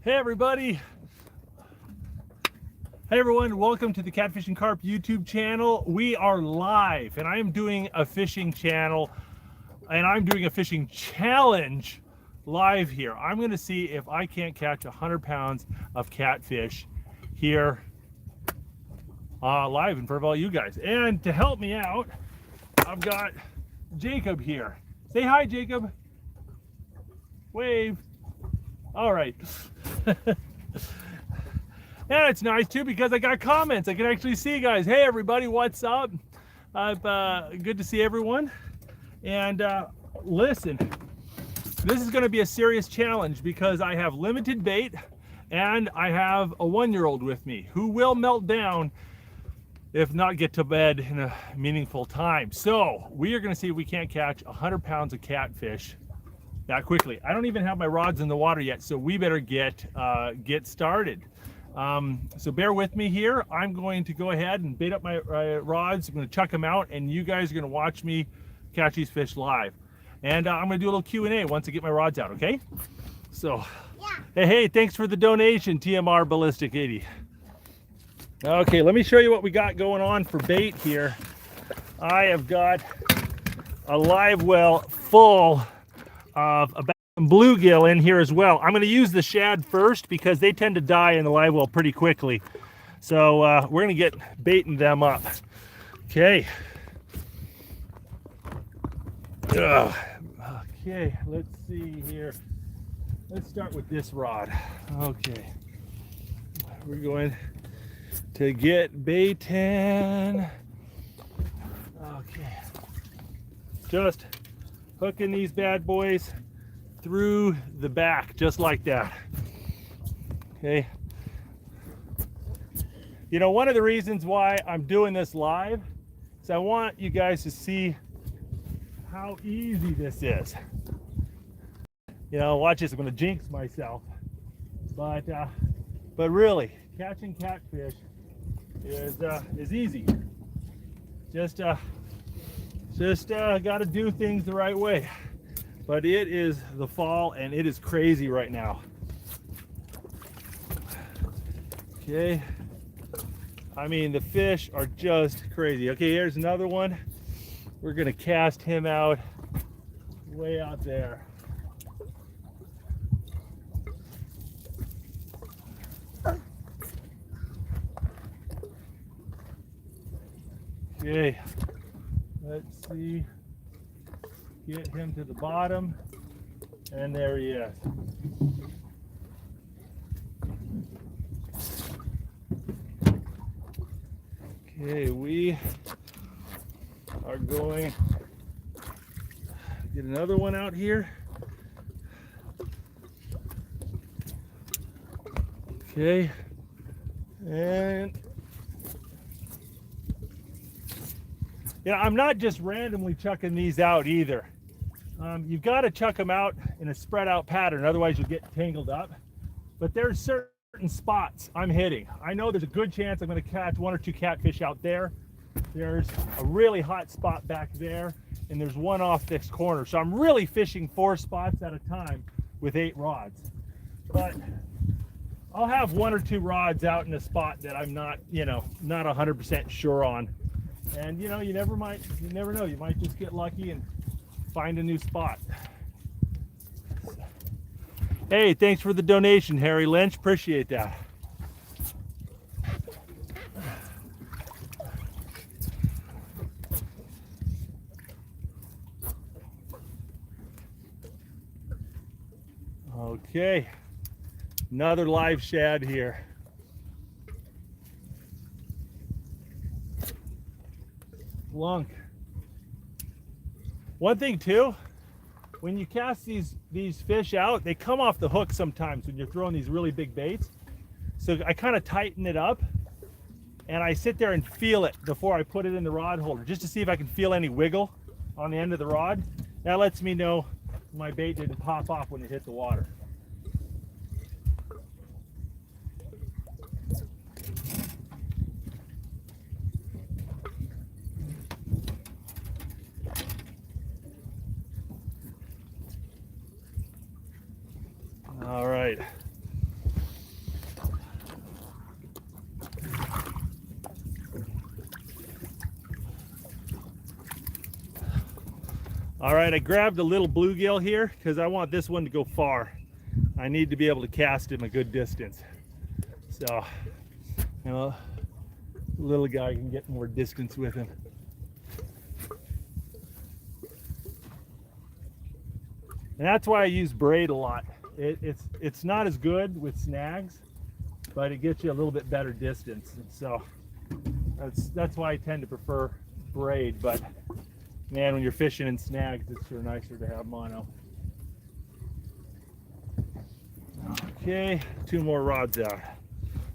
Hey everybody. Hey everyone, welcome to the Catfish and Carp YouTube channel. We are live and I am doing a fishing channel and I'm doing a fishing challenge live here. I'm going to see if I can't catch 100 pounds of catfish here live in front of all you guys. And to help me out, I've got Jacob here. Say hi, Jacob. Wave. All right. And it's nice too because I got comments. I can actually see you guys. Hey everybody, what's up? Good to see everyone. And listen, this is going to be a serious challenge because I have limited bait and I have a 1-year-old with me who will melt down if not get to bed in a meaningful time. So we are going to see if we can't catch 100 pounds of catfish that quickly. I don't even have my rods in the water yet, so we better get started. So bear with me here. I'm going to go ahead and bait up my rods. I'm going to chuck them out, and you guys are going to watch me catch these fish live. And I'm going to do a little Q&A once I get my rods out, okay? So, yeah. Hey, thanks for the donation, TMR Ballistic 80. Okay, let me show you what we got going on for bait here. I have got a live well full of about some bluegill in here as well. I'm going to use the shad first because they tend to die in the live well pretty quickly. So we're going to get baiting them up. Okay. Okay, let's see here. Let's start with this rod. Okay. We're going to get baiting. Okay. Just hooking these bad boys through the back, just like that. Okay. You know, one of the reasons why I'm doing this live is I want you guys to see how easy this is. You know, watch this. I'm going to jinx myself, but really, catching catfish is easy. Just got to do things the right way. But it is the fall and it is crazy right now. Okay. I mean, the fish are just crazy. Okay, here's another one. We're going to cast him out way out there. Okay. Let's see. Get him to the bottom, and there he is. Okay, we are going to get another one out here. Okay, and yeah, I'm not just randomly chucking these out either. You've got to chuck them out in a spread out pattern, otherwise you'll get tangled up. But there's certain spots I'm hitting. I know there's a good chance I'm going to catch 1 or 2 catfish out there. There's a really hot spot back there, and there's one off this corner. So I'm really fishing 4 spots at a time with 8 rods. But I'll have 1 or 2 rods out in a spot that I'm not, not 100% sure on. And you never know, you might just get lucky and find a new spot. Hey, thanks for the donation, Harry Lynch. Appreciate that. Okay, another live shad here. Lunk. One thing too, when you cast these fish out, they come off the hook sometimes when you're throwing these really big baits. So I kind of tighten it up and I sit there and feel it before I put it in the rod holder, just to see if I can feel any wiggle on the end of the rod. That lets me know my bait didn't pop off when it hit the water. All right. All right, I grabbed a little bluegill here because I want this one to go far. I need to be able to cast him a good distance. So, you know, the little guy can get more distance with him. And that's why I use braid a lot. It's not as good with snags, but it gets you a little bit better distance. And so that's why I tend to prefer braid. But man, when you're fishing in snags, it's sure nicer to have mono. Okay, 2 more rods out.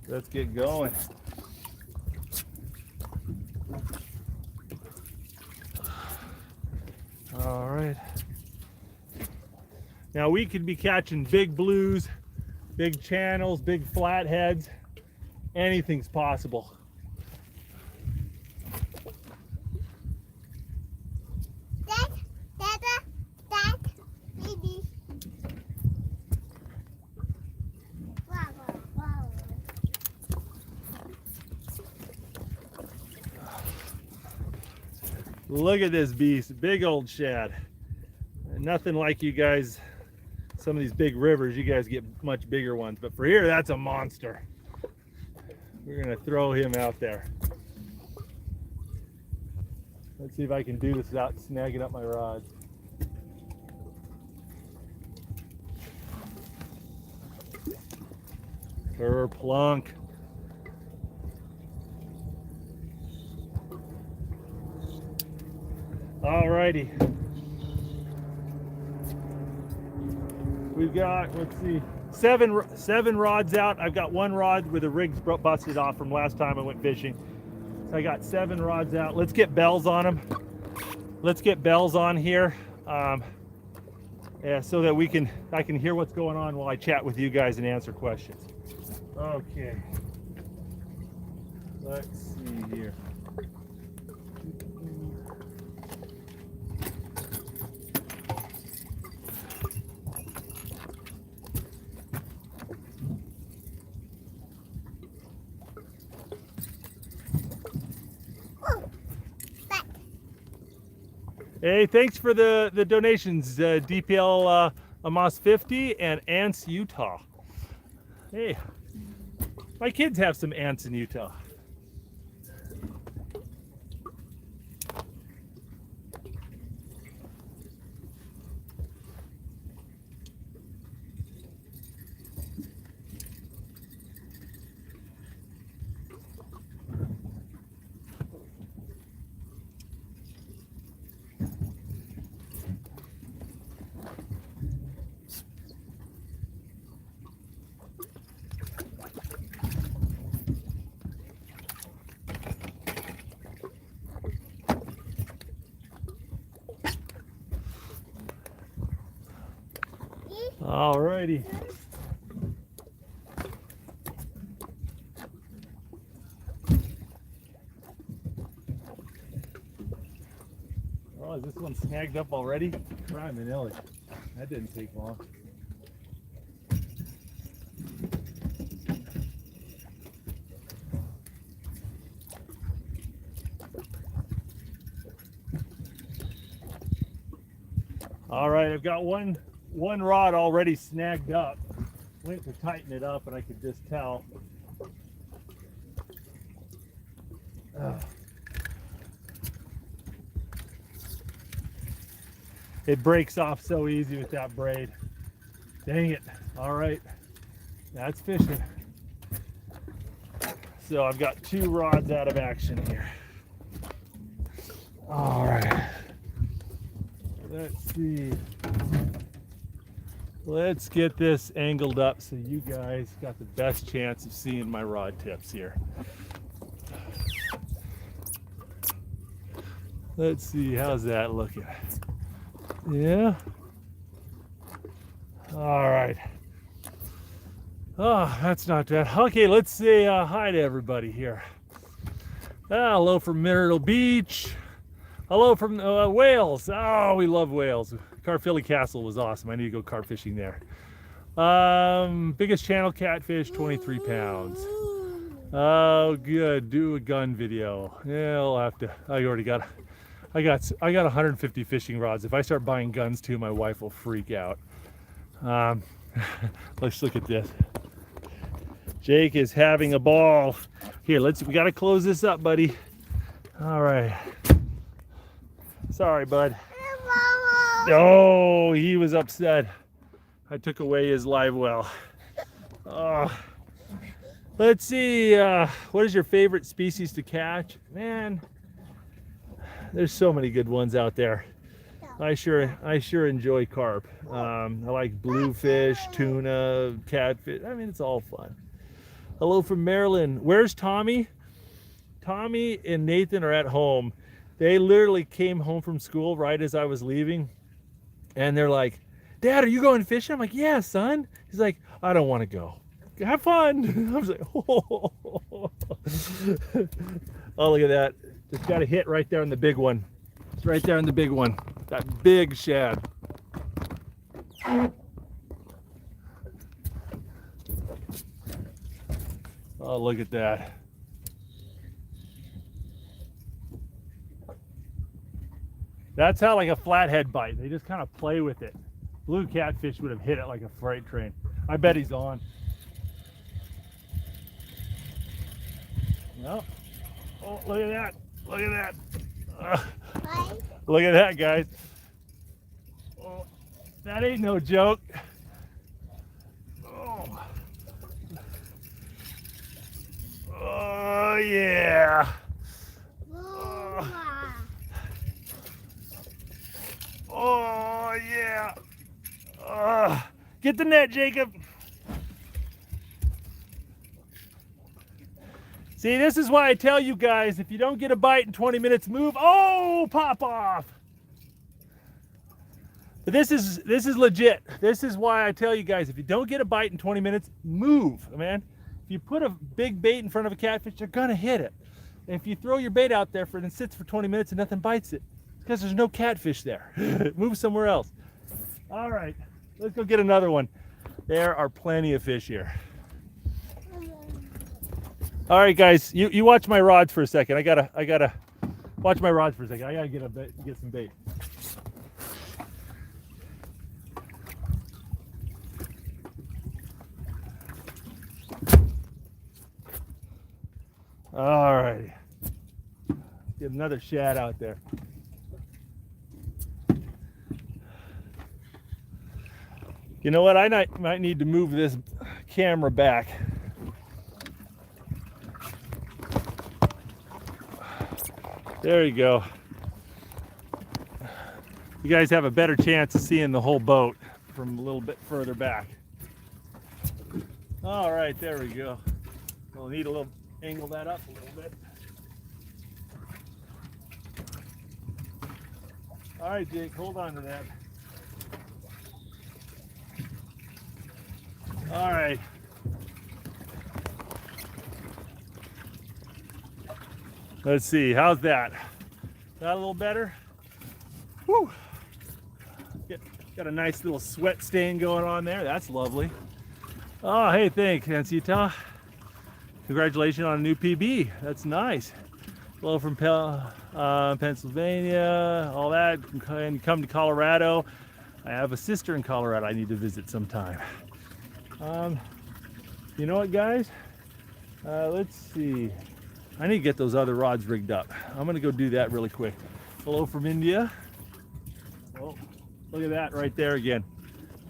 Let's get going. All right. Now we could be catching big blues, big channels, big flatheads. Anything's possible. Baby. Look at this beast, big old shad. Nothing like you guys, some of these big rivers, you guys get much bigger ones, but for here, that's a monster. We're gonna throw him out there. Let's see if I can do this without snagging up my rods. Kerplunk. Alrighty. We've got, let's see, seven rods out. I've got 1 rod with the rigs busted off from last time I went fishing. So I got 7 rods out. Let's get bells on them. Let's get bells on here. Yeah, so that I can hear what's going on while I chat with you guys and answer questions. Okay. Let's see here. Hey, thanks for the donations, DPL Amos 50 and Ants Utah. Hey, my kids have some ants in Utah. Alrighty. Oh, is this one snagged up already? Prime vanilla. That didn't take long. All right, I've got one rod already snagged up. Went to tighten it up and I could just tell. It breaks off so easy with that braid. Dang it. All right, that's fishing. So I've got 2 rods out of action here. All right. Let's see. Let's get this angled up so you guys got the best chance of seeing my rod tips here. Let's see, how's that looking? Yeah. All right. Oh, that's not bad. Okay, let's say hi to everybody here. Hello from Myrtle Beach. Hello from Wales. Oh, we love Wales. Carp Castle was awesome. I need to go carp fishing there. Biggest channel catfish, 23 pounds. Oh, good. Do a gun video. Yeah, I'll have to. I I got 150 fishing rods. If I start buying guns too, my wife will freak out. Let's look at this. Jake is having a ball. Here, we gotta close this up, buddy. All right. Sorry, bud. Oh, he was upset. I took away his live well. Oh. Let's see, what is your favorite species to catch? Man, there's so many good ones out there. I sure enjoy carp. I like bluefish, tuna, catfish. I mean, it's all fun. Hello from Maryland. Where's Tommy? Tommy and Nathan are at home. They literally came home from school right as I was leaving. And they're like, Dad, are you going fishing? I'm like, yeah, son. He's like, I don't want to go. Have fun. I was like, oh. Oh, look at that. Just got a hit right there on the big one. It's right there on the big one. That big shad. Oh, look at that. That's how like a flathead bite. They just kind of play with it. Blue catfish would have hit it like a freight train. I bet he's on. No. Oh, look at that. Look at that. Look at that, guys. Oh, that ain't no joke. Oh. Oh, yeah. Oh, yeah. Get the net, Jacob. See, this is why I tell you guys, if you don't get a bite in 20 minutes, move. Oh, pop off. But this is legit. This is why I tell you guys, if you don't get a bite in 20 minutes, move, man. If you put a big bait in front of a catfish, they're gonna hit it. If you throw your bait out there and it sits for 20 minutes and nothing bites it, it's because there's no catfish there. Move somewhere else. All right, let's go get another one. There are plenty of fish here. All right, guys, you watch my rods for a second. I gotta watch my rods for a second. I gotta get some bait. All right, get another shad out there. You know what? I might need to move this camera back. There you go. You guys have a better chance of seeing the whole boat from a little bit further back. All right, there we go. We'll need a little, angle that up a little bit. All right, Jake, hold on to that. All right. Let's see, how's that? That a little better? Whew. Got a nice little sweat stain going on there. That's lovely. Oh, hey, thanks, Ancita. Congratulations on a new PB. That's nice. Hello from Pennsylvania, all that. And come to Colorado. I have a sister in Colorado I need to visit sometime. You know what, guys? Let's see. I need to get those other rods rigged up. I'm gonna go do that really quick. Hello from India. Oh, look at that right there again.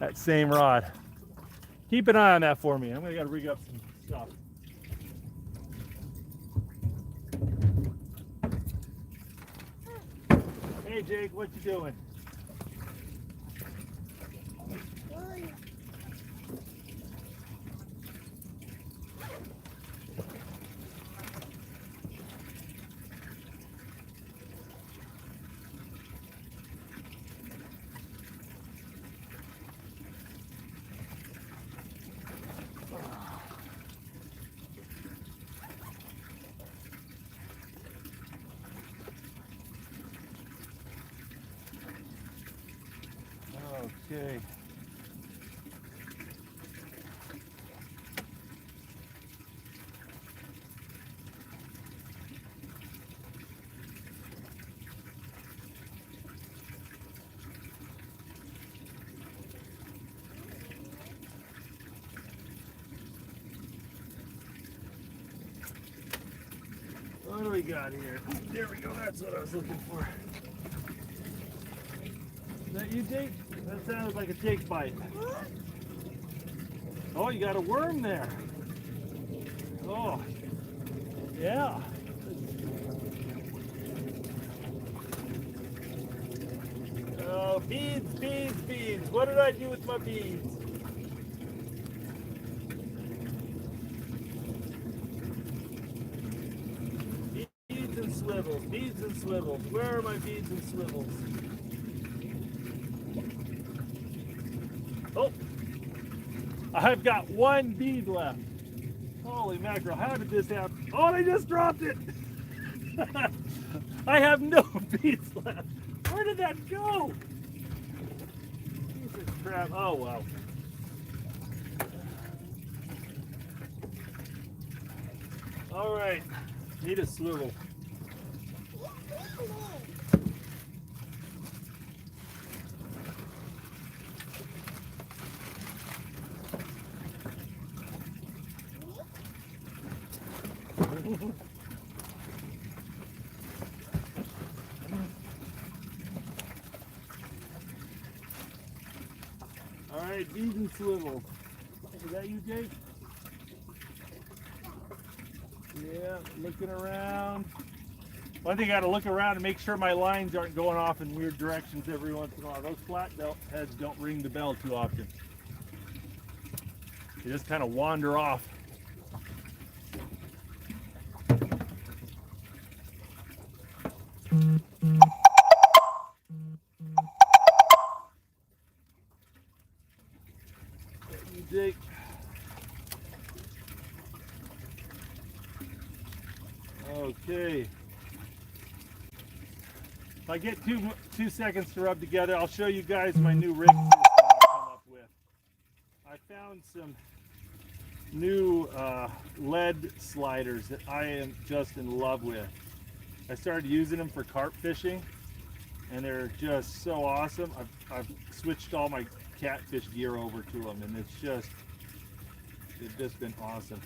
That same rod. Keep an eye on that for me. I'm gonna gotta rig up some stuff. Hey Jake, what you doing? Okay. we got here? There we go, that's what I was looking for. Is that you, Jake? That sounded like a Jake bite. Oh, you got a worm there. Oh, yeah. Oh, beads, beads, beads. What did I do with my beads? Beads and swivels, beads and swivels. Where are my beads and swivels? Oh, I've got one bead left. Holy mackerel, how did this happen? Oh, I just dropped it. I have no beads left. Where did that go? Piece of crap. Oh, wow. All right, need a swivel. All right, bead and swivel. Is that you, Jake? Yeah, looking around. One thing I gotta look around and make sure my lines aren't going off in weird directions every once in a while. Those flatheads don't ring the bell too often. They just kind of wander off. Jake. Okay. If I get two seconds to rub together, I'll show you guys my new rig system I've come up with. I found some new lead sliders that I am just in love with. I started using them for carp fishing, and they're just so awesome. I've switched all my catfish gear over to them, and it's just been awesome.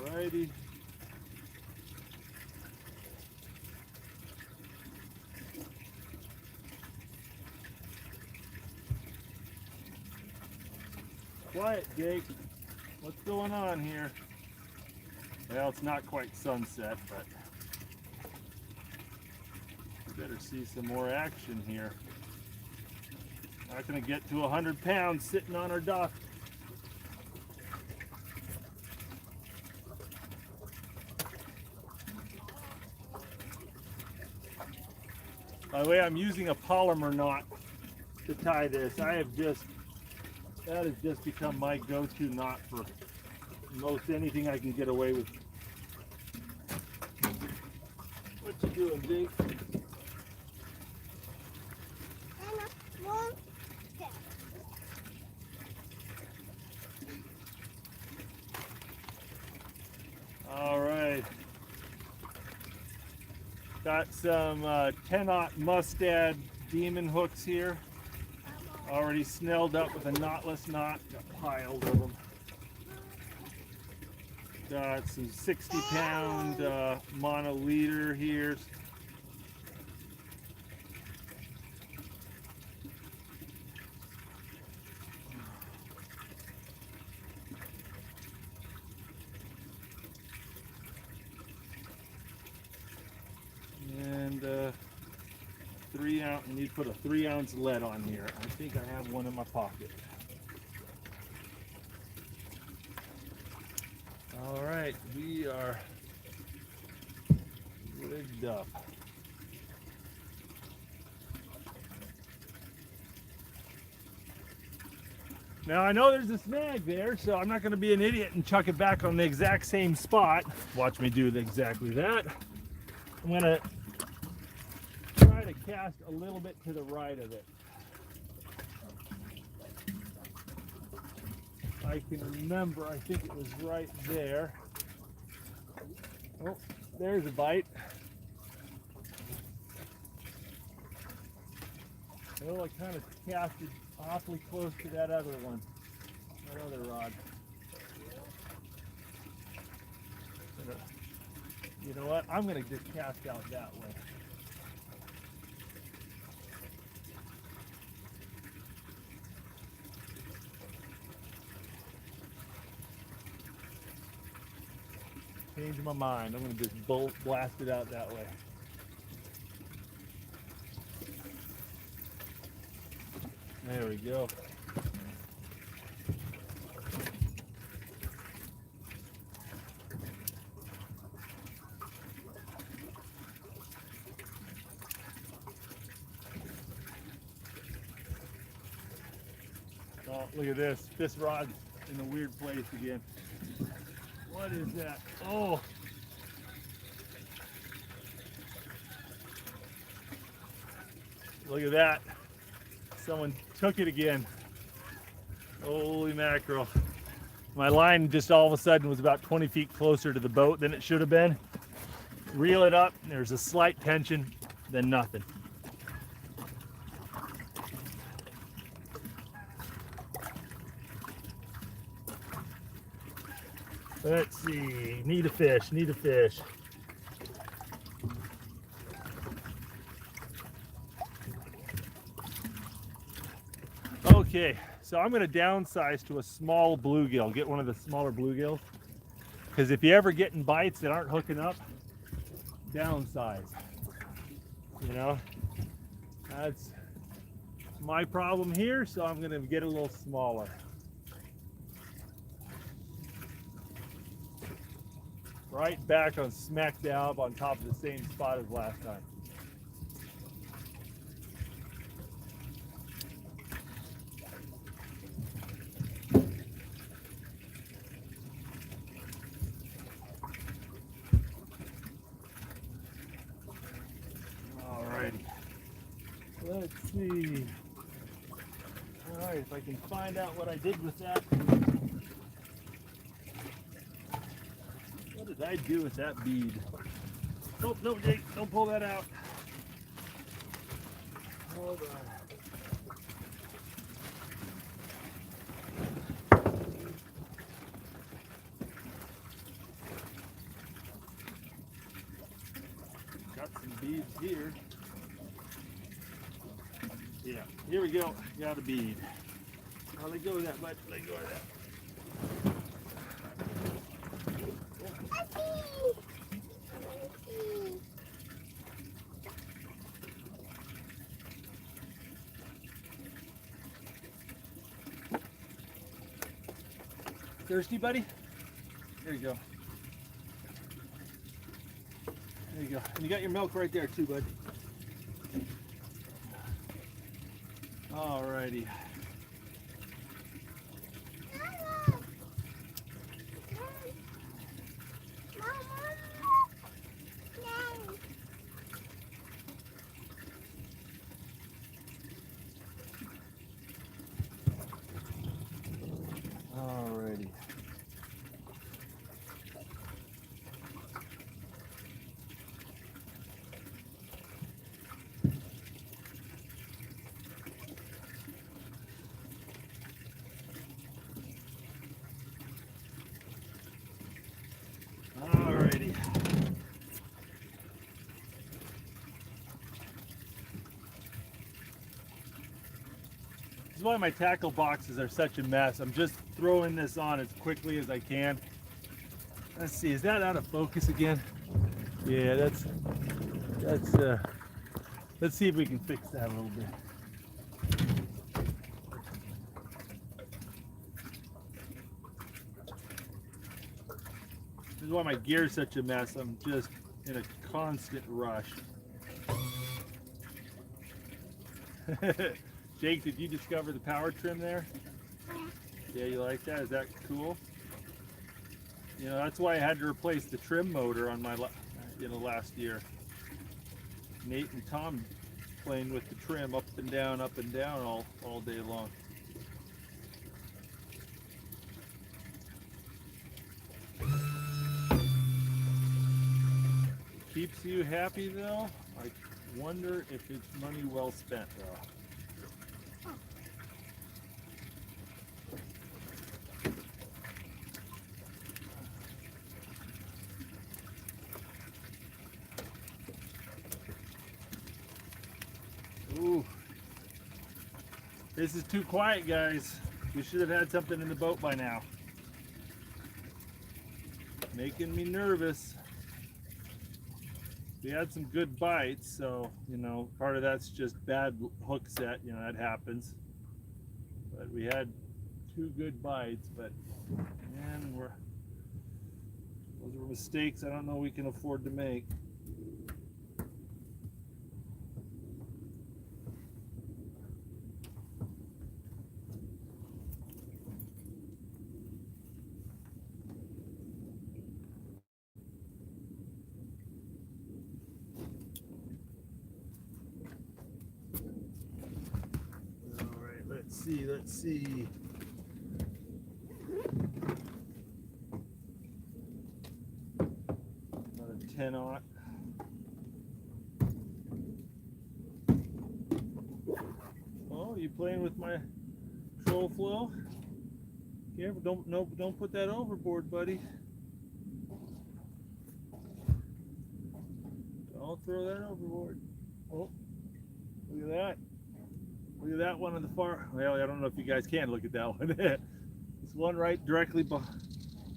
Alrighty. Quiet, Jake. What's going on here? Well, it's not quite sunset, but we better see some more action here. Not going to get to 100 pounds sitting on our dock. By the way, I'm using a polymer knot to tie this. That has just become my go-to knot for most anything I can get away with. What you doing, Jake? All right. Got some 10-aught Mustad demon hooks here. Already snelled up with a knotless knot. Got piles of them. Got some 60-pound mono leader here. And 3-ounce. I need to put a 3-ounce lead on here. I think I have one in my pocket. All right, we are rigged up. Now I know there's a snag there, so I'm not going to be an idiot and chuck it back on the exact same spot. Watch me do exactly that. I'm going to try to cast a little bit to the right of it. I can remember, I think it was right there. Oh, there's a bite. Oh, I kind of casted awfully close to that other one, that other rod. You know what? I'm going to just cast out that way. Change my mind. I'm going to just blast it out that way. There we go. Oh, look at this. This rod's in a weird place again. What is that? Oh. Look at that. Someone took it again. Holy mackerel. My line just all of a sudden was about 20 feet closer to the boat than it should have been. Reel it up, there's a slight tension, then nothing. Let's see, need a fish, need a fish. Okay, so I'm going to downsize to a small bluegill, get one of the smaller bluegills. Because if you ever get in bites that aren't hooking up, downsize. You know, that's my problem here, so I'm going to get a little smaller. Right back on smack dab on top of the same spot as last time. Alrighty. Let's see. Alright, if I can find out what I did with that. What did I do with that bead? Nope, no, Jake, don't pull that out. Hold on. Got some beads here. Yeah, here we go. Got a bead. Oh, let go of that, bud. Let go of that. Thirsty, buddy? There you go. There you go. And you got your milk right there too, bud. Alrighty. Alrighty. Alrighty. This is why my tackle boxes are such a mess. I'm just throwing this on as quickly as I can. Let's see, is that out of focus again? Yeah, that's let's see if we can fix that a little bit. This is why my gear is such a mess. I'm just in a constant rush. Jake, did you discover the power trim there? Yeah, you like that? Is that cool? You know, that's why I had to replace the trim motor on my last year. Nate and Tom playing with the trim up and down all day long. Keeps you happy though? I wonder if it's money well spent though. Ooh. This is too quiet, guys. We should have had something in the boat by now. Making me nervous. We had some good bites, so, you know, part of that's just bad hook set, you know, that happens. But we had 2 good bites, but man, those were mistakes I don't know we can afford to make. Let's see. About a 10-aught. Oh, you playing with my troll flow? Careful, don't put that overboard, buddy. Don't throw that overboard. Oh, look at that. Look at that one on the far. Well, I don't know if you guys can look at that one. This one right directly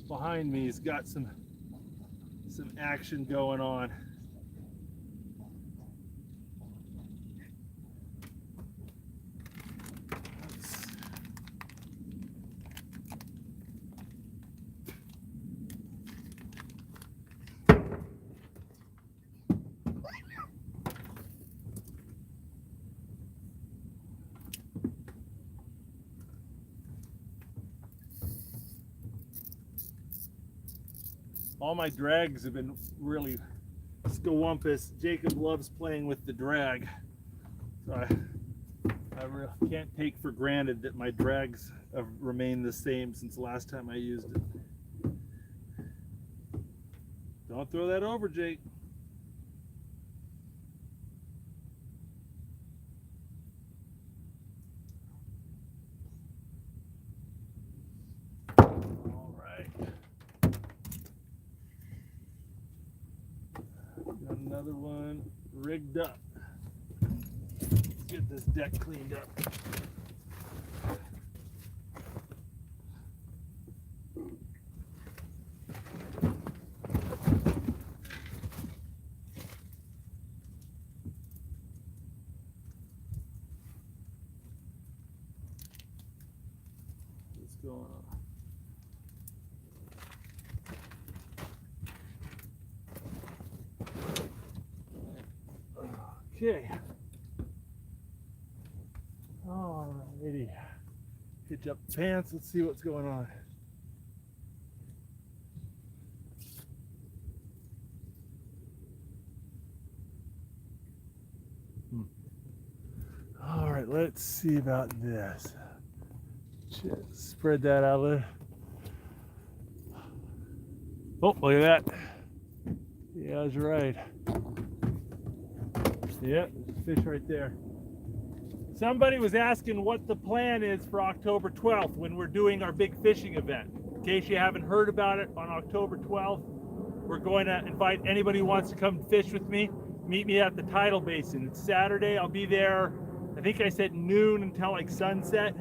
behind me has got some action going on. All my drags have been really scawampus. Jacob loves playing with the drag. So I really can't take for granted that my drags have remained the same since the last time I used it. Don't throw that over, Jake. Another one rigged up. Let's get this deck cleaned up. What's going on? Okay. Alrighty. Hitch up the pants. Let's see what's going on. All right. Let's see about this. Just spread that out there. Oh, look at that. Yeah, I was right. Yep, there's a fish right there. Somebody was asking what the plan is for October 12th when we're doing our big fishing event. In case you haven't heard about it, on October 12th, we're going to invite anybody who wants to come fish with me. Meet me at the tidal basin. It's Saturday. I'll be there, I think I said noon until like sunset.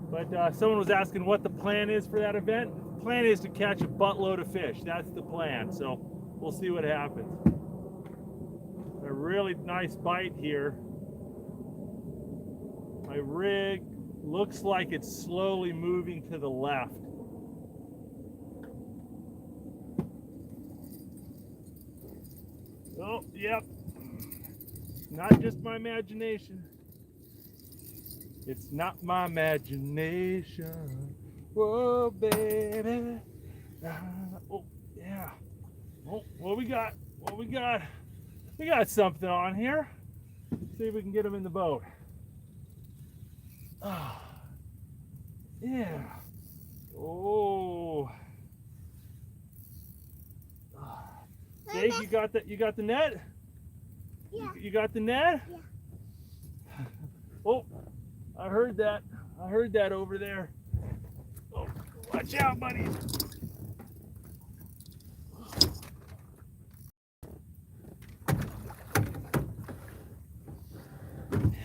But someone was asking what the plan is for that event. The plan is to catch a buttload of fish. That's the plan. So we'll see what happens. A really nice bite here. My rig looks like it's slowly moving to the left. Oh, yep. Not just my imagination. It's not my imagination. Whoa, baby. Oh, yeah. Oh, what we got? What we got? We got something on here. Let's see if we can get him in the boat. Oh, yeah. Oh. Jake, you got the net? Yeah. You got the net? Yeah. Oh, I heard that. I heard that over there. Oh, watch out, buddy.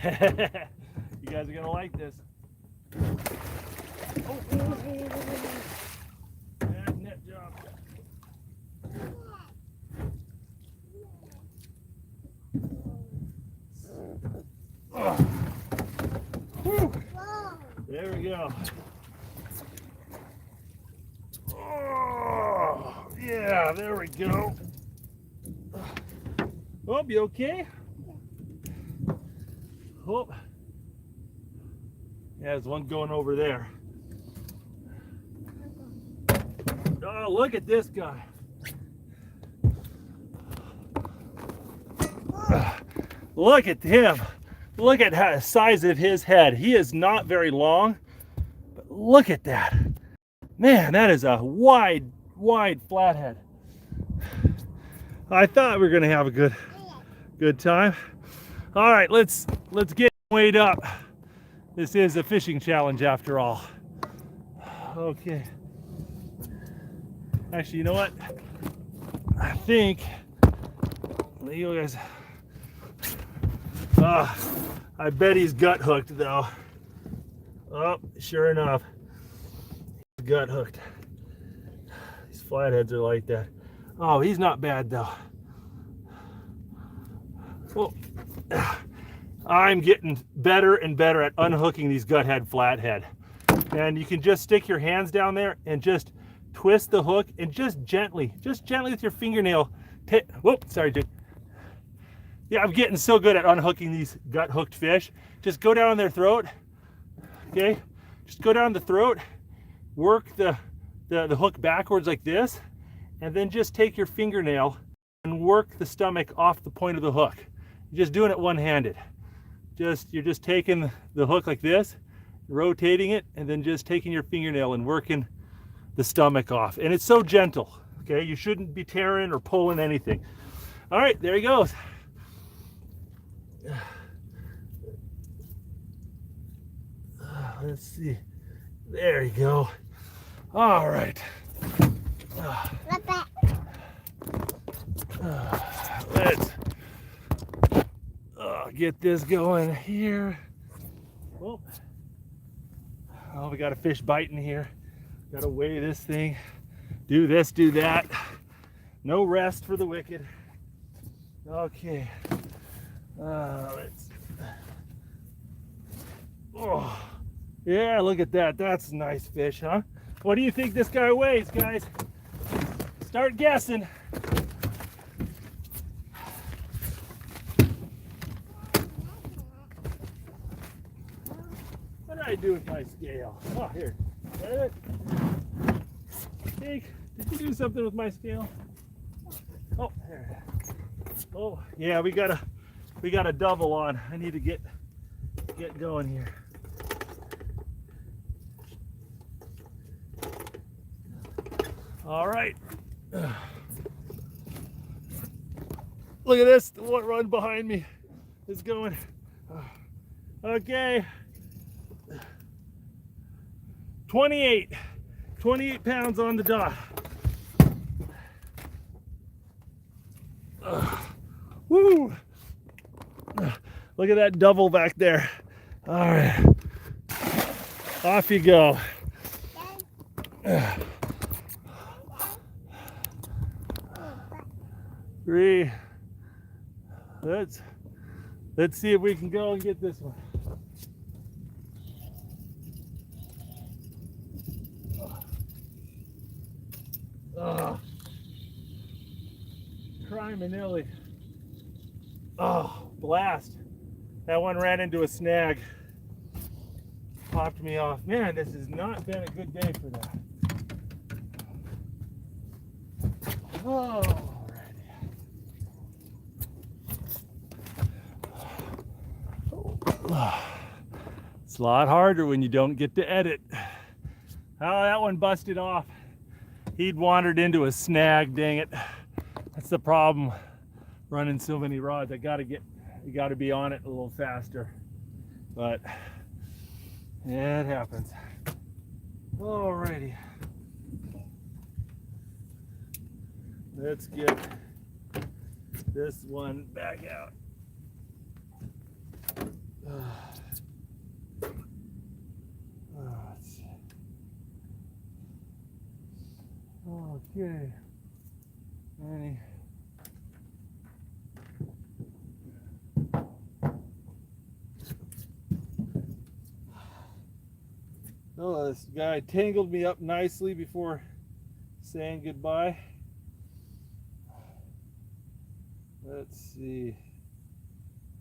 You guys are gonna like this. Oh, bad net job. Oh. Whew. There we go. Oh, yeah, there we go. Oh, you okay? Oh. Yeah, there's one going over there. Oh, look at this guy. Look at him. Look at the size of his head. He is not very long, but look at that. Man, that is a wide flathead. I thought we were gonna have a good time. All right, let's get weighed up. This is a fishing challenge after all. Okay. Actually, you know what? I think you guys. I bet he's gut hooked though. Oh, sure enough, he's gut hooked. These flatheads are like that. Oh, he's not bad though. Well, I'm getting better and better at unhooking these guthead flathead. And you can just stick your hands down there and just twist the hook and just gently with your fingernail. Whoop, sorry, dude. Yeah, I'm getting so good at unhooking these gut hooked fish. Just go down their throat. Okay, just go down the throat, work the hook backwards like this, and then just take your fingernail and work the stomach off the point of the hook. You're just doing it one-handed. You're just taking the hook like this, rotating it, and then just taking your fingernail and working the stomach off. And it's so gentle. Okay, you shouldn't be tearing or pulling anything. All right, there he goes. Let's see. There you go. All right. Let's get this going here. Oh, we got a fish biting here. Got to weigh this thing. Do this, do that. No rest for the wicked. Okay. Let's. Oh, yeah, look at that. That's a nice fish, huh? What do you think this guy weighs, guys? Start guessing. What did I do with my scale? Oh, here. Hey, did you do something with my scale? Oh, there. Oh, yeah, we got a double on. I need to get going here. All right. Look at this. The one run behind me is going. Okay. 28 pounds on the dot. Woo! Look at that double back there. All right, off you go. Three. Let's see if we can go and get this one. Criminelli. Oh, blast. That one ran into a snag. Popped me off. Man, this has not been a good day for that. Alrighty. It's a lot harder when you don't get to edit. Oh, that one busted off. He'd wandered into a snag, dang it. That's the problem running so many rods. You gotta be on it a little faster. But yeah, it happens. Alrighty. Let's get this one back out. Let's see. Okay. Any. Oh, this guy tangled me up nicely before saying goodbye. Let's see.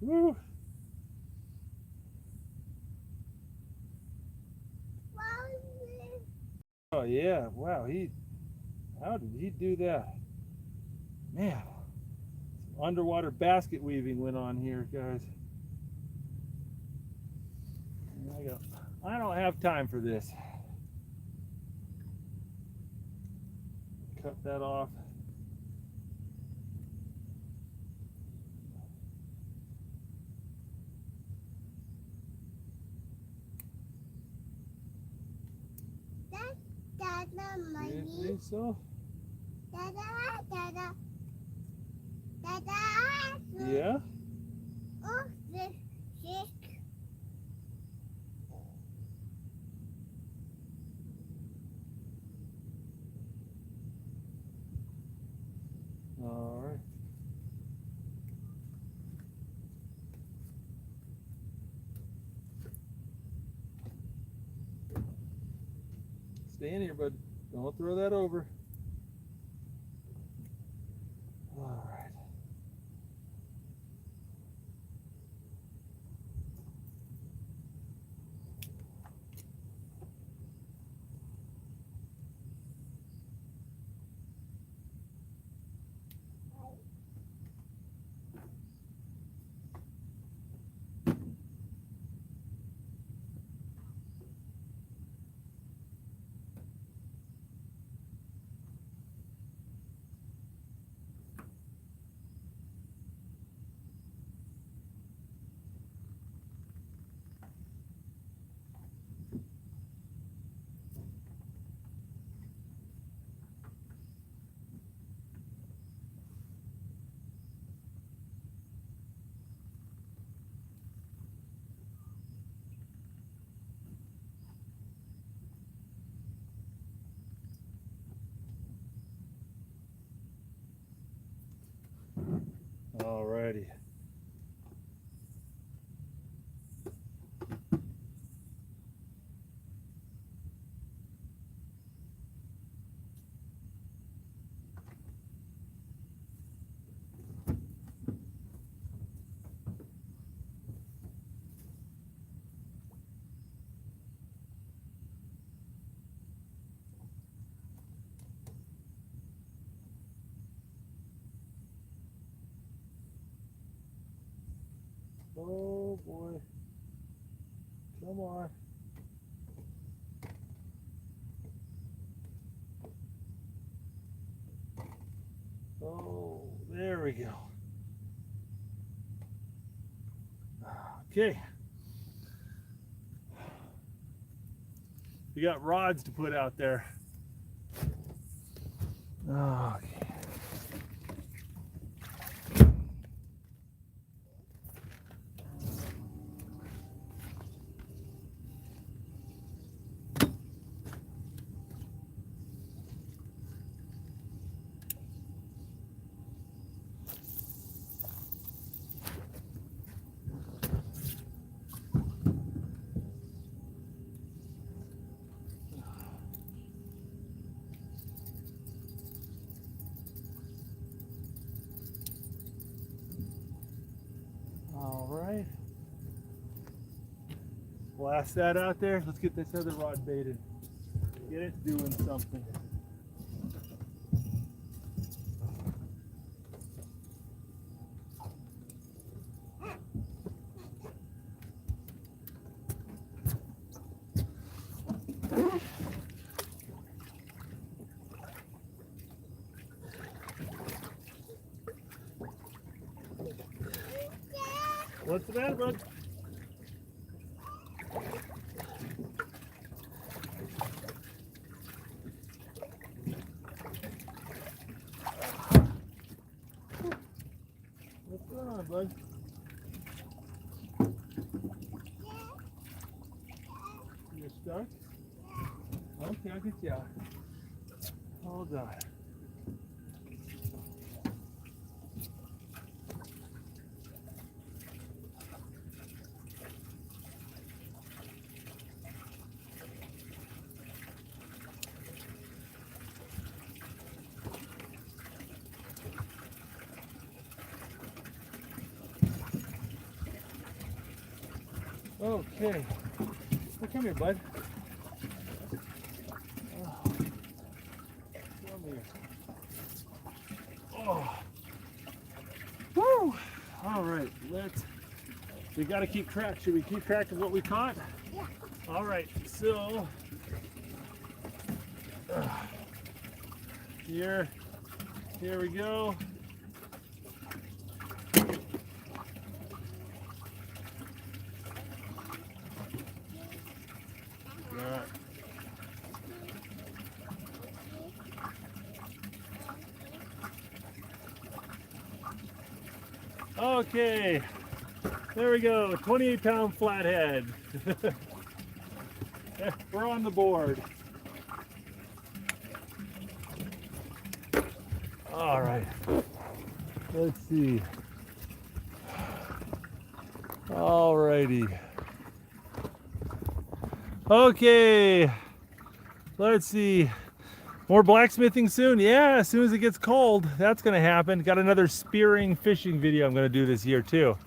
Woo! Oh yeah, wow, how did he do that? Man, some underwater basket weaving went on here, guys. I don't have time for this. Cut that off. You think so? Yeah? Oh, this sick. All right. Stay in here, bud. Don't throw that over. All right. All righty. Oh boy. Come on. Oh, there we go. Okay. We got rods to put out there. Okay. All right. Blast that out there. Let's get this other rod baited. Get it doing something. What's the matter, bud? What's going on, bud? start? Okay, I'll get you out. Hold on. Okay. Well, come here, bud. Oh. Come here. Oh. Woo! All right, we got to keep track. Should we keep track of what we caught? Yeah. All right, so here we go. Okay, there we go, 28-pound flathead. We're on the board. All right, let's see. All righty. Okay, let's see. More blacksmithing soon? Yeah, as soon as it gets cold, that's gonna happen. Got another spearing fishing video I'm gonna do this year too.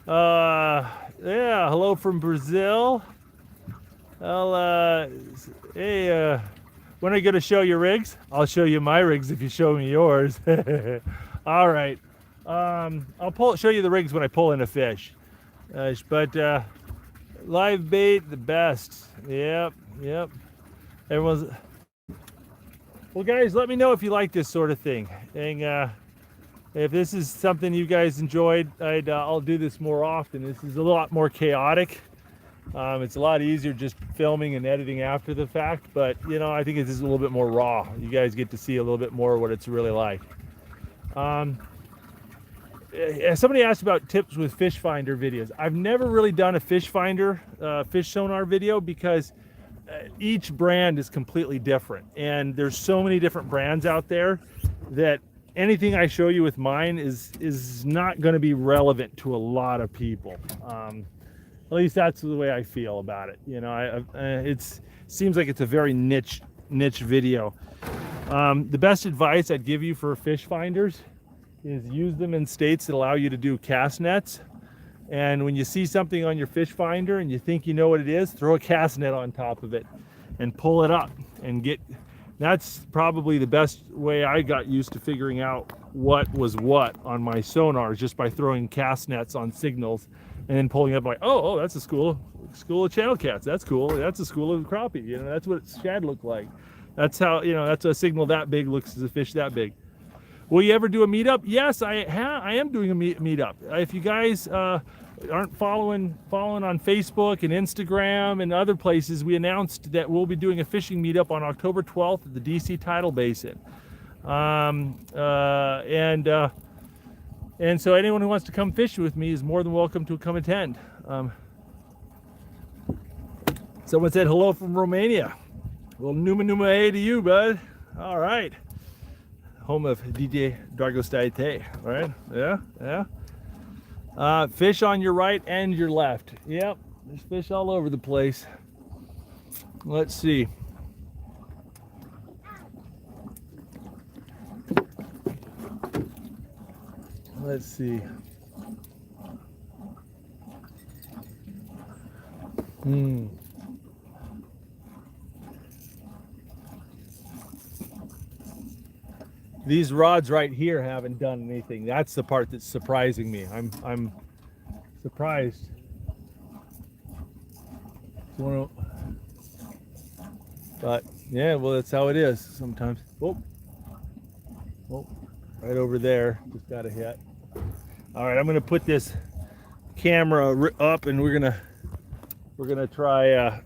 Yeah, hello from Brazil. Hey, when are you gonna show your rigs? I'll show you my rigs if you show me yours. All right, I'll show you the rigs when I pull in a fish. But live bait, the best. Yep. Everyone's. Well, guys, let me know if you like this sort of thing. And if this is something you guys enjoyed, I'll do this more often. This is a lot more chaotic. It's a lot easier just filming and editing after the fact, but you know, I think it's just a little bit more raw. You guys get to see a little bit more what it's really like. Somebody asked about tips with fish finder videos. I've never really done a fish finder, fish sonar video because each brand is completely different, and there's so many different brands out there that anything I show you with mine is not going to be relevant to a lot of people. At least that's the way I feel about it. You know, it seems like it's a very niche video. The best advice I'd give you for fish finders is use them in states that allow you to do cast nets. And when you see something on your fish finder and you think you know what it is, throw a cast net on top of it and pull it up and get. That's probably the best way I got used to figuring out what was what on my sonars, just by throwing cast nets on signals and then pulling up like, oh, that's a school of channel cats. That's cool. That's a school of crappie. You know, that's what shad look like. That's how, you know, that's a signal that big looks as a fish that big. Will you ever do a meetup? Yes, I am doing a meetup. If you guys aren't following on Facebook and Instagram and other places, we announced that we'll be doing a fishing meetup on October 12th at the DC Tidal Basin. And so anyone who wants to come fish with me is more than welcome to come attend. Someone said hello from Romania. Well, numa A to you, bud. All right. Home of DJ Dragostaite, right? Yeah. Fish on your right and your left. Yep, there's fish all over the place. Let's see. These rods right here haven't done anything. That's the part that's surprising me. I'm surprised. But yeah, well, that's how it is sometimes. Whoa, right over there, just got a hit. All right, I'm gonna put this camera up, and we're gonna try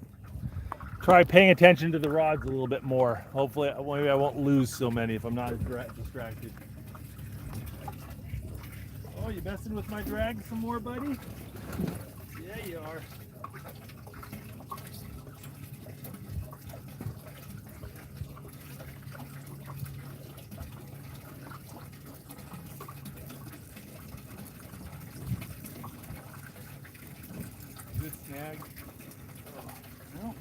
paying attention to the rods a little bit more. Hopefully, maybe I won't lose so many if I'm not as distracted. Oh, you messing with my drag some more, buddy? Yeah, you are. snag. Oh, no.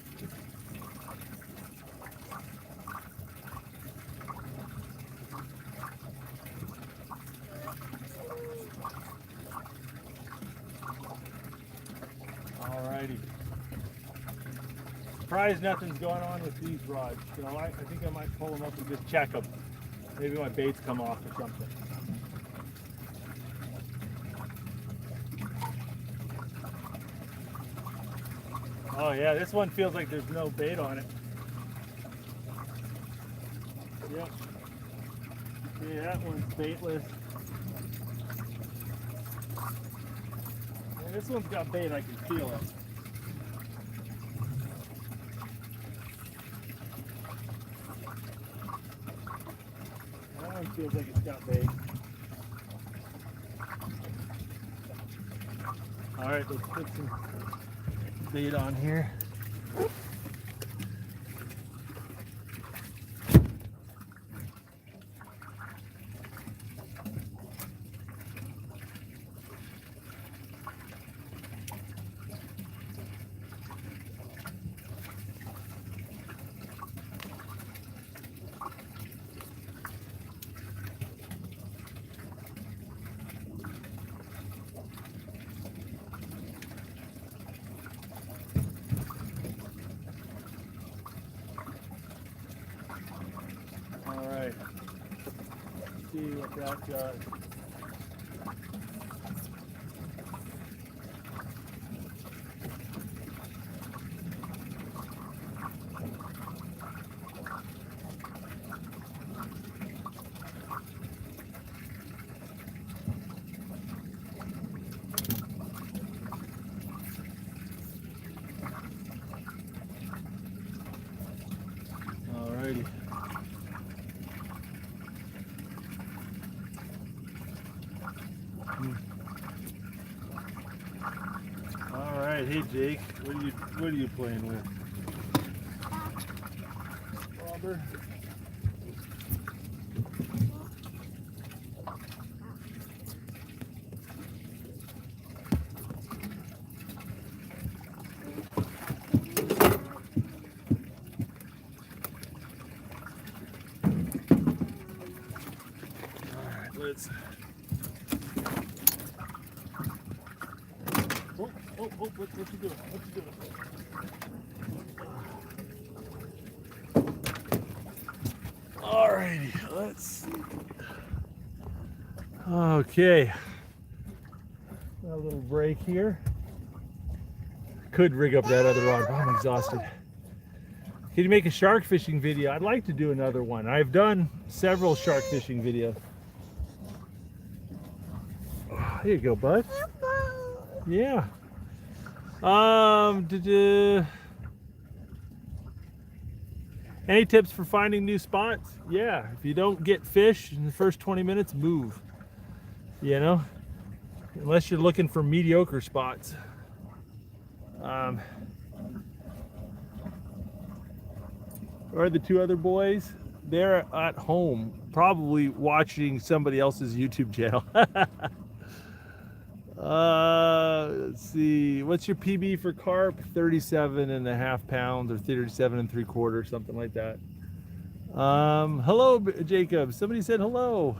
Alrighty. Surprised nothing's going on with these rods. You know, I think I might pull them up and just check them. Maybe my bait's come off or something. Oh yeah, this one feels like there's no bait on it. Yep. Yeah, that one's baitless. And this one's got bait, I can feel it. That one feels like it's got bait. Alright, let's put some bait on here. Alright, let's see what that does. Alrighty. All right, hey Jake, what are you playing with? Robber. All right, let's. Oh, what you doing? What you doing? Alrighty, let's see. Okay. A little break here. Could rig up that other rod, but I'm exhausted. Can you make a shark fishing video? I'd like to do another one. I've done several shark fishing videos. There you go, bud. Yeah. Any tips for finding new spots? Yeah, if you don't get fish in the first 20 minutes, move. You know, unless you're looking for mediocre spots. Or the two other boys, they're at home, probably watching somebody else's YouTube channel. Let's see, what's your PB for carp? 37.5 pounds or 37 3/4, something like that. Hello Jacob, somebody said hello.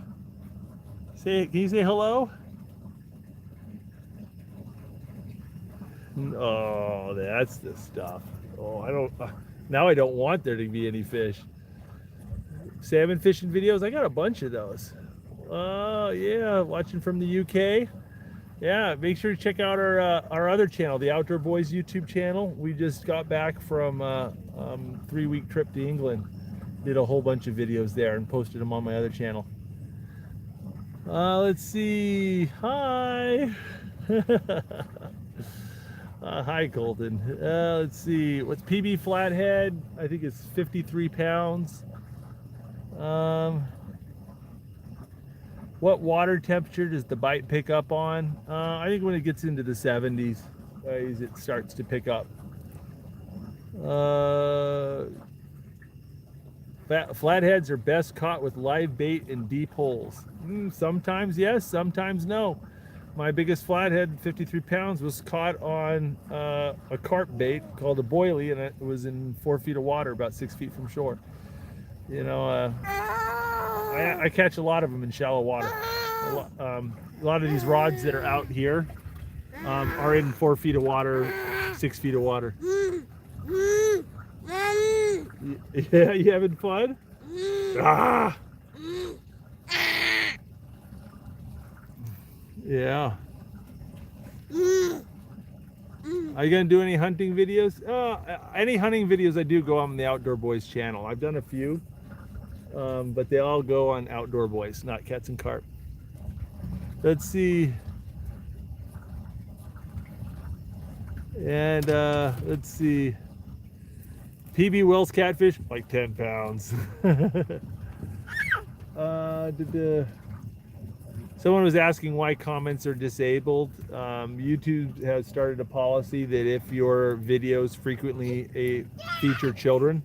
Can you say hello? Oh, that's the stuff. Oh, now I don't want there to be any fish. Salmon fishing videos, I got a bunch of those. Yeah, watching from the UK. Yeah, make sure to check out our other channel, the Outdoor Boys YouTube channel. We just got back from a 3-week trip to England. Did a whole bunch of videos there and posted them on my other channel. Let's see. Hi. Hi, Golden. Let's see. What's PB Flathead? I think it's 53 pounds. What water temperature does the bite pick up on? I think when it gets into the 70s, it starts to pick up. Flatheads are best caught with live bait in deep holes. Sometimes yes, sometimes no. my biggest flathead, 53 pounds, was caught on a carp bait called a boilie, and it was in 4 feet of water, about 6 feet from shore. You know, I catch a lot of them in shallow water. A lot of these rods that are out here are in 4 feet of water, 6 feet of water. Yeah, you having fun? Ah! Yeah. Are you gonna do any hunting videos? Any hunting videos I do go on the Outdoor Boys channel. I've done a few, but they all go on Outdoor Boys, not Cats and Carp. Let's see. And let's see. PB Wells catfish, like 10 pounds. Someone was asking why comments are disabled. YouTube has started a policy that if your videos frequently feature children,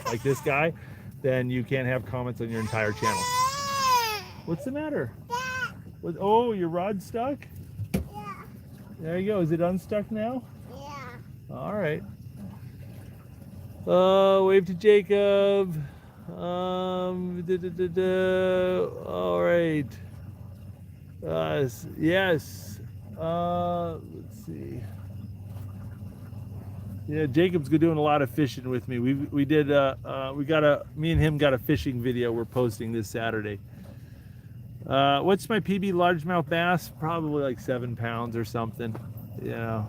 like this guy, then you can't have comments on your entire channel. What's the matter? Oh, your rod's stuck? Yeah. There you go. Is it unstuck now? Yeah. All right. Wave to Jacob. All right. Yes. Let's see. Yeah, Jacob's doing a lot of fishing with me. Me and him got a fishing video we're posting this Saturday. What's my PB largemouth bass? Probably like 7 pounds or something. Yeah.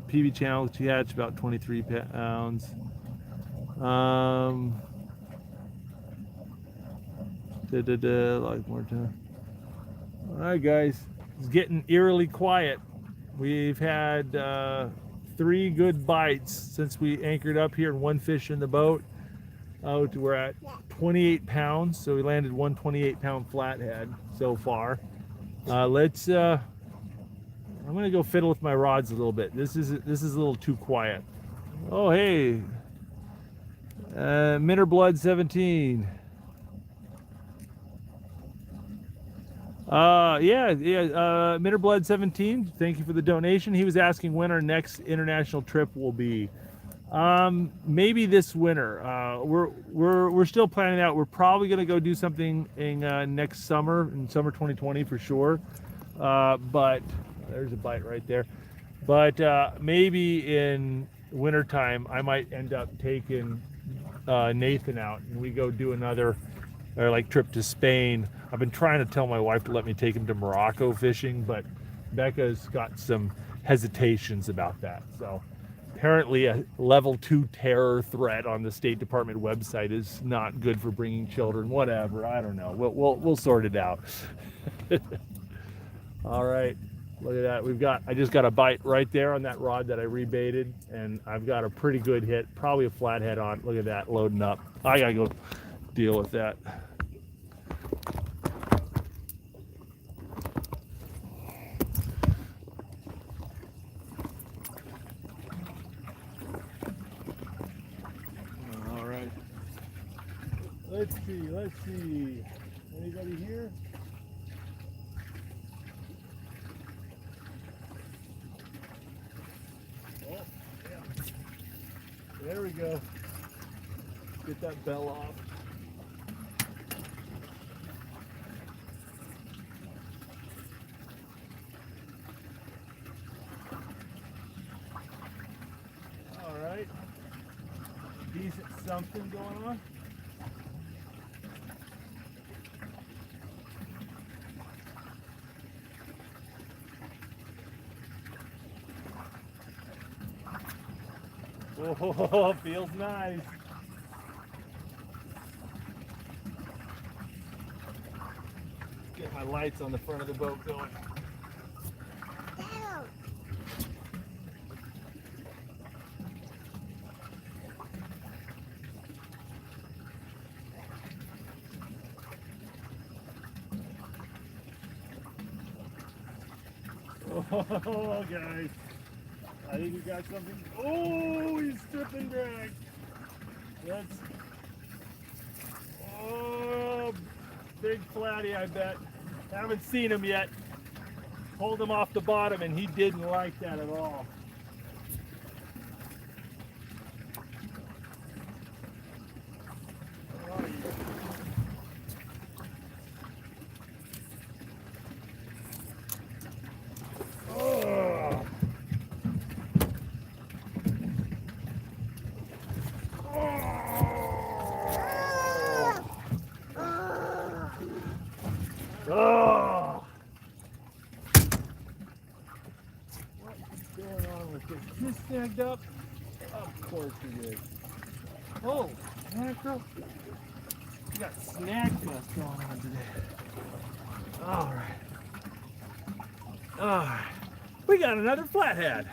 PB channel catch about 23 pounds. Like more time. All right, guys, it's getting eerily quiet. We've had 3 good bites since we anchored up here and 1 fish in the boat. We're at 28 pounds, so we landed 1 28-pound flathead so far. I'm gonna go fiddle with my rods a little bit. This is a little too quiet. Oh, hey, Minter Blood 17. Minter Blood 17. Thank you for the donation. He was asking when our next international trip will be. Maybe this winter. We're still planning out. We're probably gonna go do something in next summer, in summer 2020 for sure. But there's a bite right there. But maybe in wintertime, I might end up taking Nathan out and we go do another trip to Spain. I've been trying to tell my wife to let me take him to Morocco fishing, but Becca's got some hesitations about that. So apparently a level 2 terror threat on the State Department website is not good for bringing children. Whatever, I don't know. We'll sort it out. All right, look at that. I just got a bite right there on that rod that I rebaited, and I've got a pretty good hit, probably a flathead on. Look at that, loading up. I gotta go deal with that. All right. Let's see. Anybody here? Oh, yeah. There we go. Get that bell off. All right. Decent something going on. Oh, feels nice. Get my lights on the front of the boat going. Oh, guys. I think we got something. Oh, he's stripping drag. Oh, Big flatty, I bet. Haven't seen him yet. Pulled him off the bottom and he didn't like that at all. Oh! What is going on with this? Is this snagged up? Of course it is. Oh, mackerel. We got snag fest going on today. Alright. Alright. We got another flathead.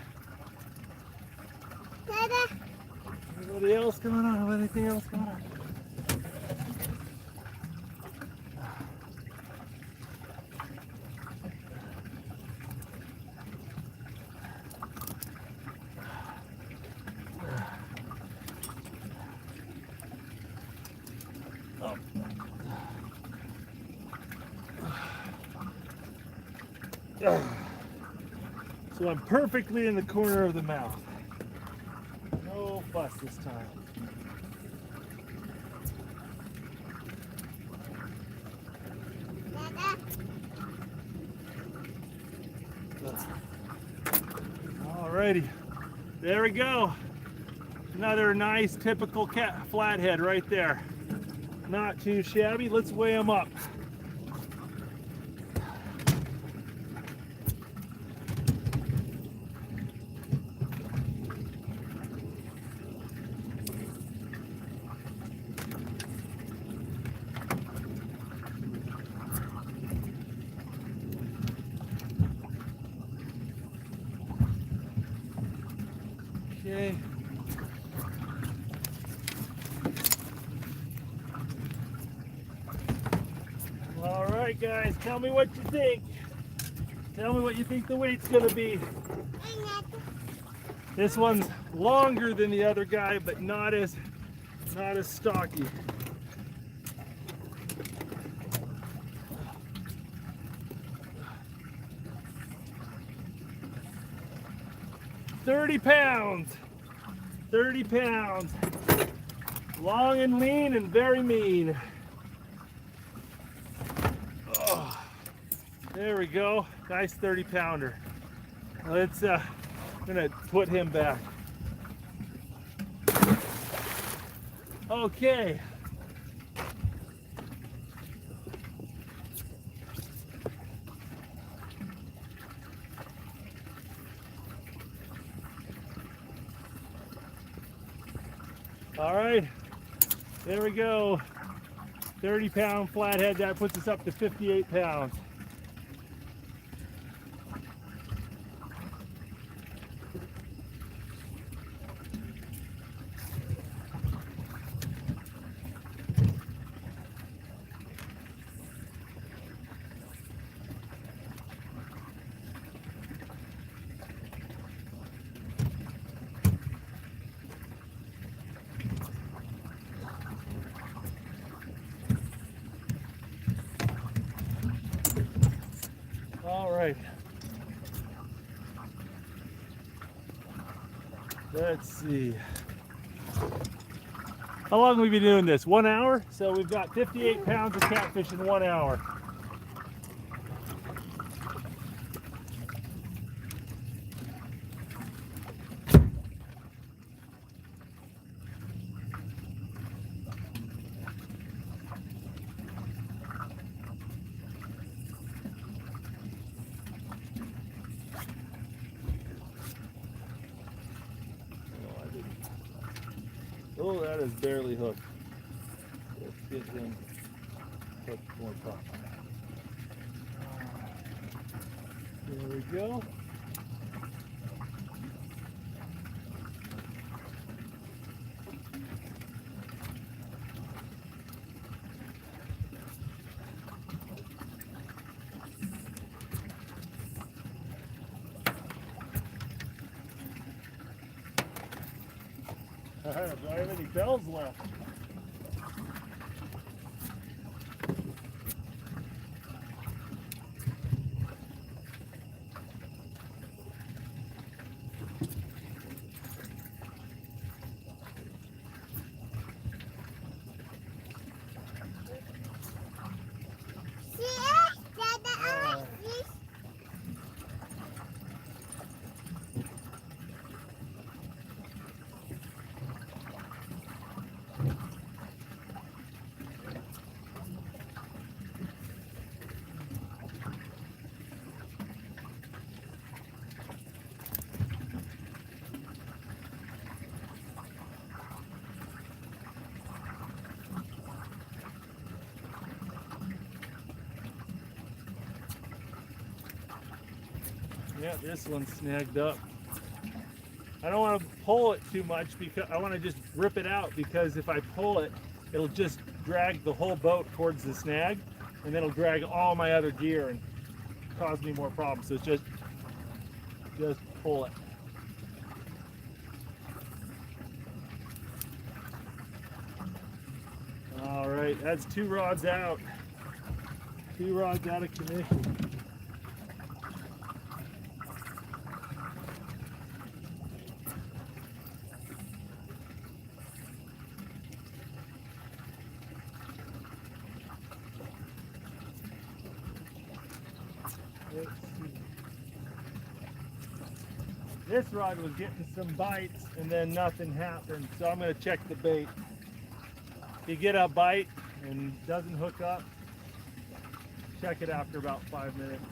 Dada. Anybody else going on? Anything else going on? So I'm perfectly in the corner of the mouth. No fuss this time. Alrighty, there we go. Another nice typical cat flathead right there. Not too shabby. Let's weigh him up. Okay. All right, guys, tell me what you think. Tell me what you think the weight's gonna be. This one's longer than the other guy, but not as stocky. £30. 30 pounds. Long and lean and very mean. Oh, there we go. Nice 30 pounder. Let's I'm gonna put him back. Okay. All right, there we go. 30-pound flathead. That puts us up to 58 pounds. All right. Let's see. How long have we been doing this? 1 hour? So we've got 58 pounds of catfish in 1 hour. Oh, that is barely hooked. Let's get him hooked more properly. There we go. Do I have any bells left? Yeah, this one's snagged up. I don't want to pull it too much because I want to just rip it out, because if I pull it, it'll just drag the whole boat towards the snag, and then it'll drag all my other gear and cause me more problems. So it's just pull it. All right, that's 2 rods out. 2 rods out of commission. Let's see. This rod was getting some bites and then nothing happened, so I'm going to check the bait. If you get a bite and doesn't hook up, check it after about 5 minutes.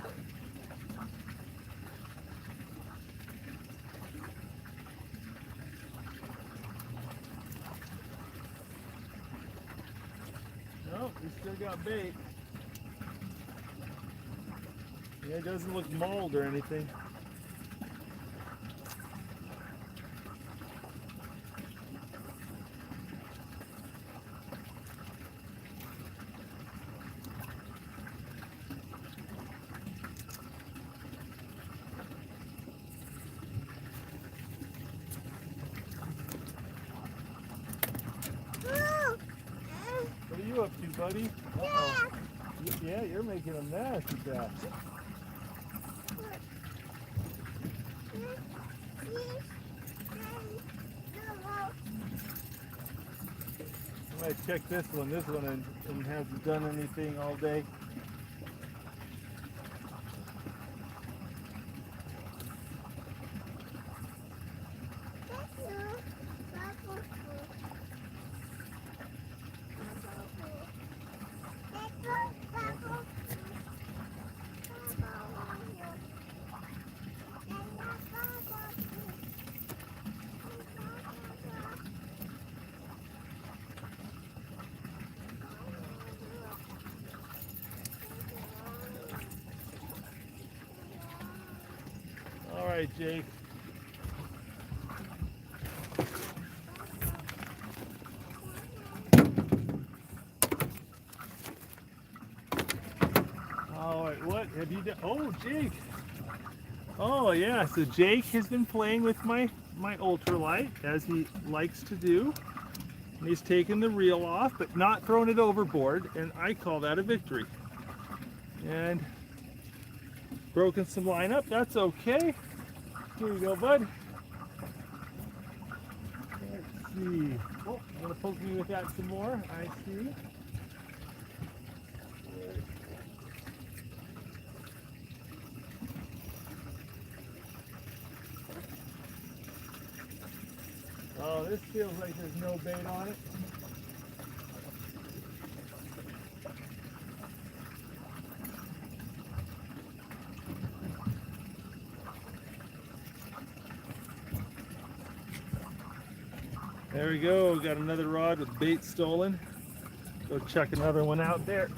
No, we still got bait. Yeah, it doesn't look mold or anything. What are you up to, buddy? Uh-oh. Yeah, you're making a mess with that. I might check this one. This one and hasn't done anything all day. All right, Jake. All right, what have you done? Oh, Jake. Oh, yeah. So Jake has been playing with my ultralight, as he likes to do. And he's taken the reel off, but not thrown it overboard, and I call that a victory. And broken some line up. That's okay. Here you go, bud. Let's see. Oh, you want to poke me with that some more? I see. Oh, this feels like there's no bait on it. There we go, got another rod with bait stolen. Go check another one out there.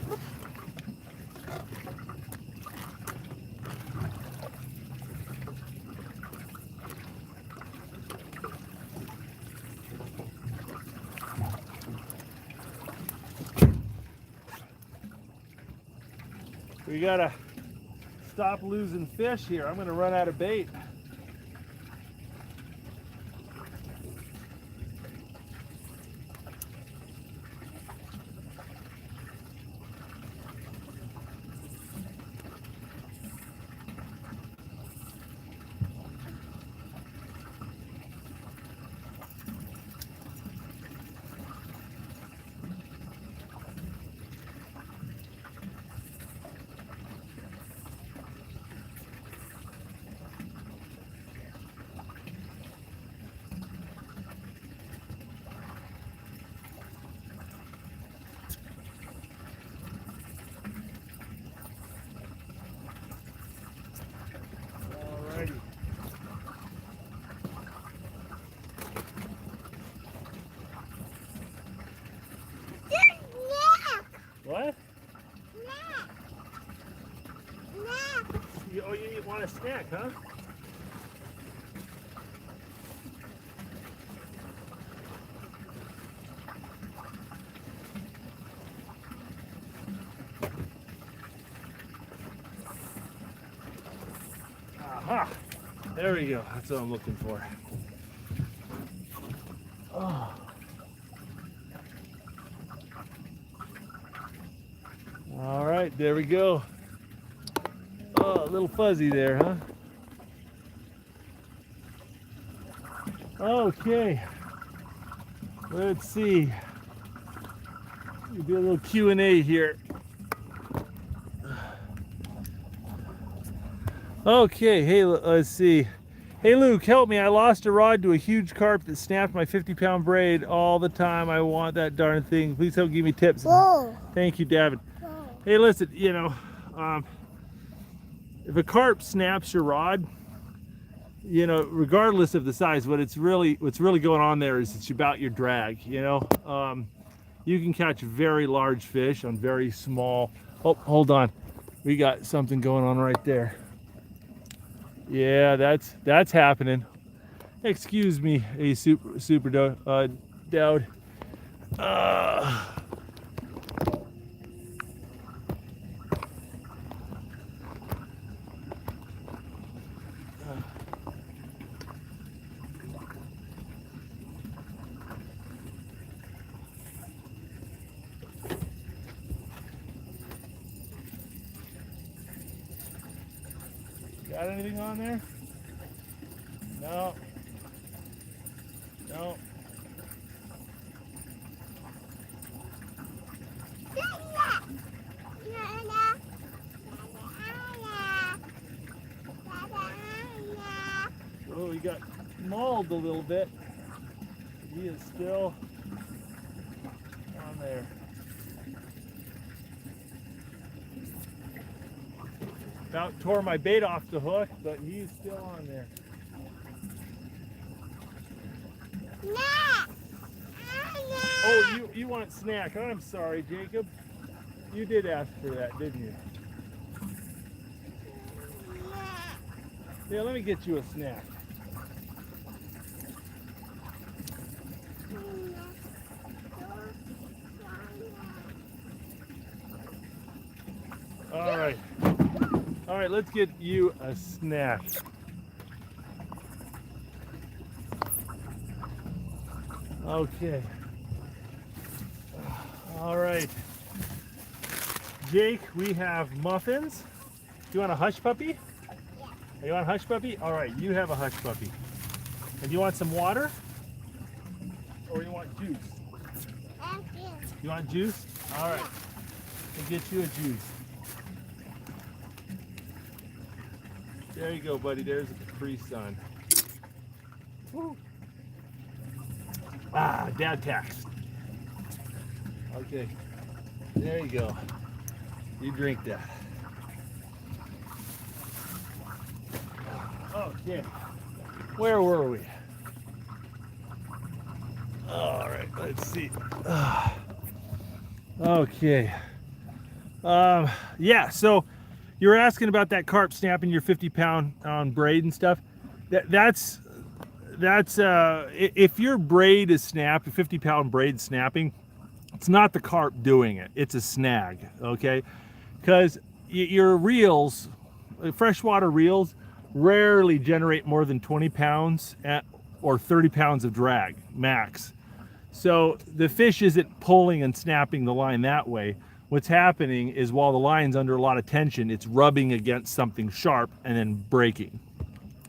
We gotta stop losing fish here. I'm gonna run out of bait. Alrighty. What? You want a snack, huh? Aha! There we go. That's what I'm looking for. Oh. All right, there we go. Oh, a little fuzzy there, huh? Okay. Let's see. We'll do a little Q&A here. Okay, hey, let's see. Hey Luke, help me. I lost a rod to a huge carp that snapped my 50-pound braid all the time. I want that darn thing. Please help give me tips. Whoa. Thank you, David. Whoa. Hey, listen, if a carp snaps your rod, regardless of the size, what's really going on there is it's about your drag. You can catch very large fish on very small. Oh, hold on, we got something going on right there. Yeah, that's happening. Excuse me, a super Dowd. Got anything on there? No. No. Oh, he got mauled a little bit. He is still on there. About tore my bait off the hook, but he's still on there. Oh, you want snack? I'm sorry, Jacob. You did ask for that, didn't you? Yeah, let me get you a snack. All right. All right, let's get you a snack. Okay. All right. Jake, we have muffins. You want a hush puppy? Yeah. You want a hush puppy? All right, you have a hush puppy. And you want some water? Or you want juice? You want juice? All right. We'll get you a juice. There you go, buddy. There's a Capri Sun. Woo. Ah, dad tax. Okay. There you go. You drink that. Okay. Where were we? All right, let's see. Okay. Yeah, so you were asking about that carp snapping your 50-pound on braid and stuff. That's if your braid is snapped, a 50-pound braid snapping, it's not the carp doing it. It's a snag, okay? Because your reels, freshwater reels, rarely generate more than 20 pounds or 30 pounds of drag max. So the fish isn't pulling and snapping the line that way. What's happening is while the line's under a lot of tension, it's rubbing against something sharp and then breaking.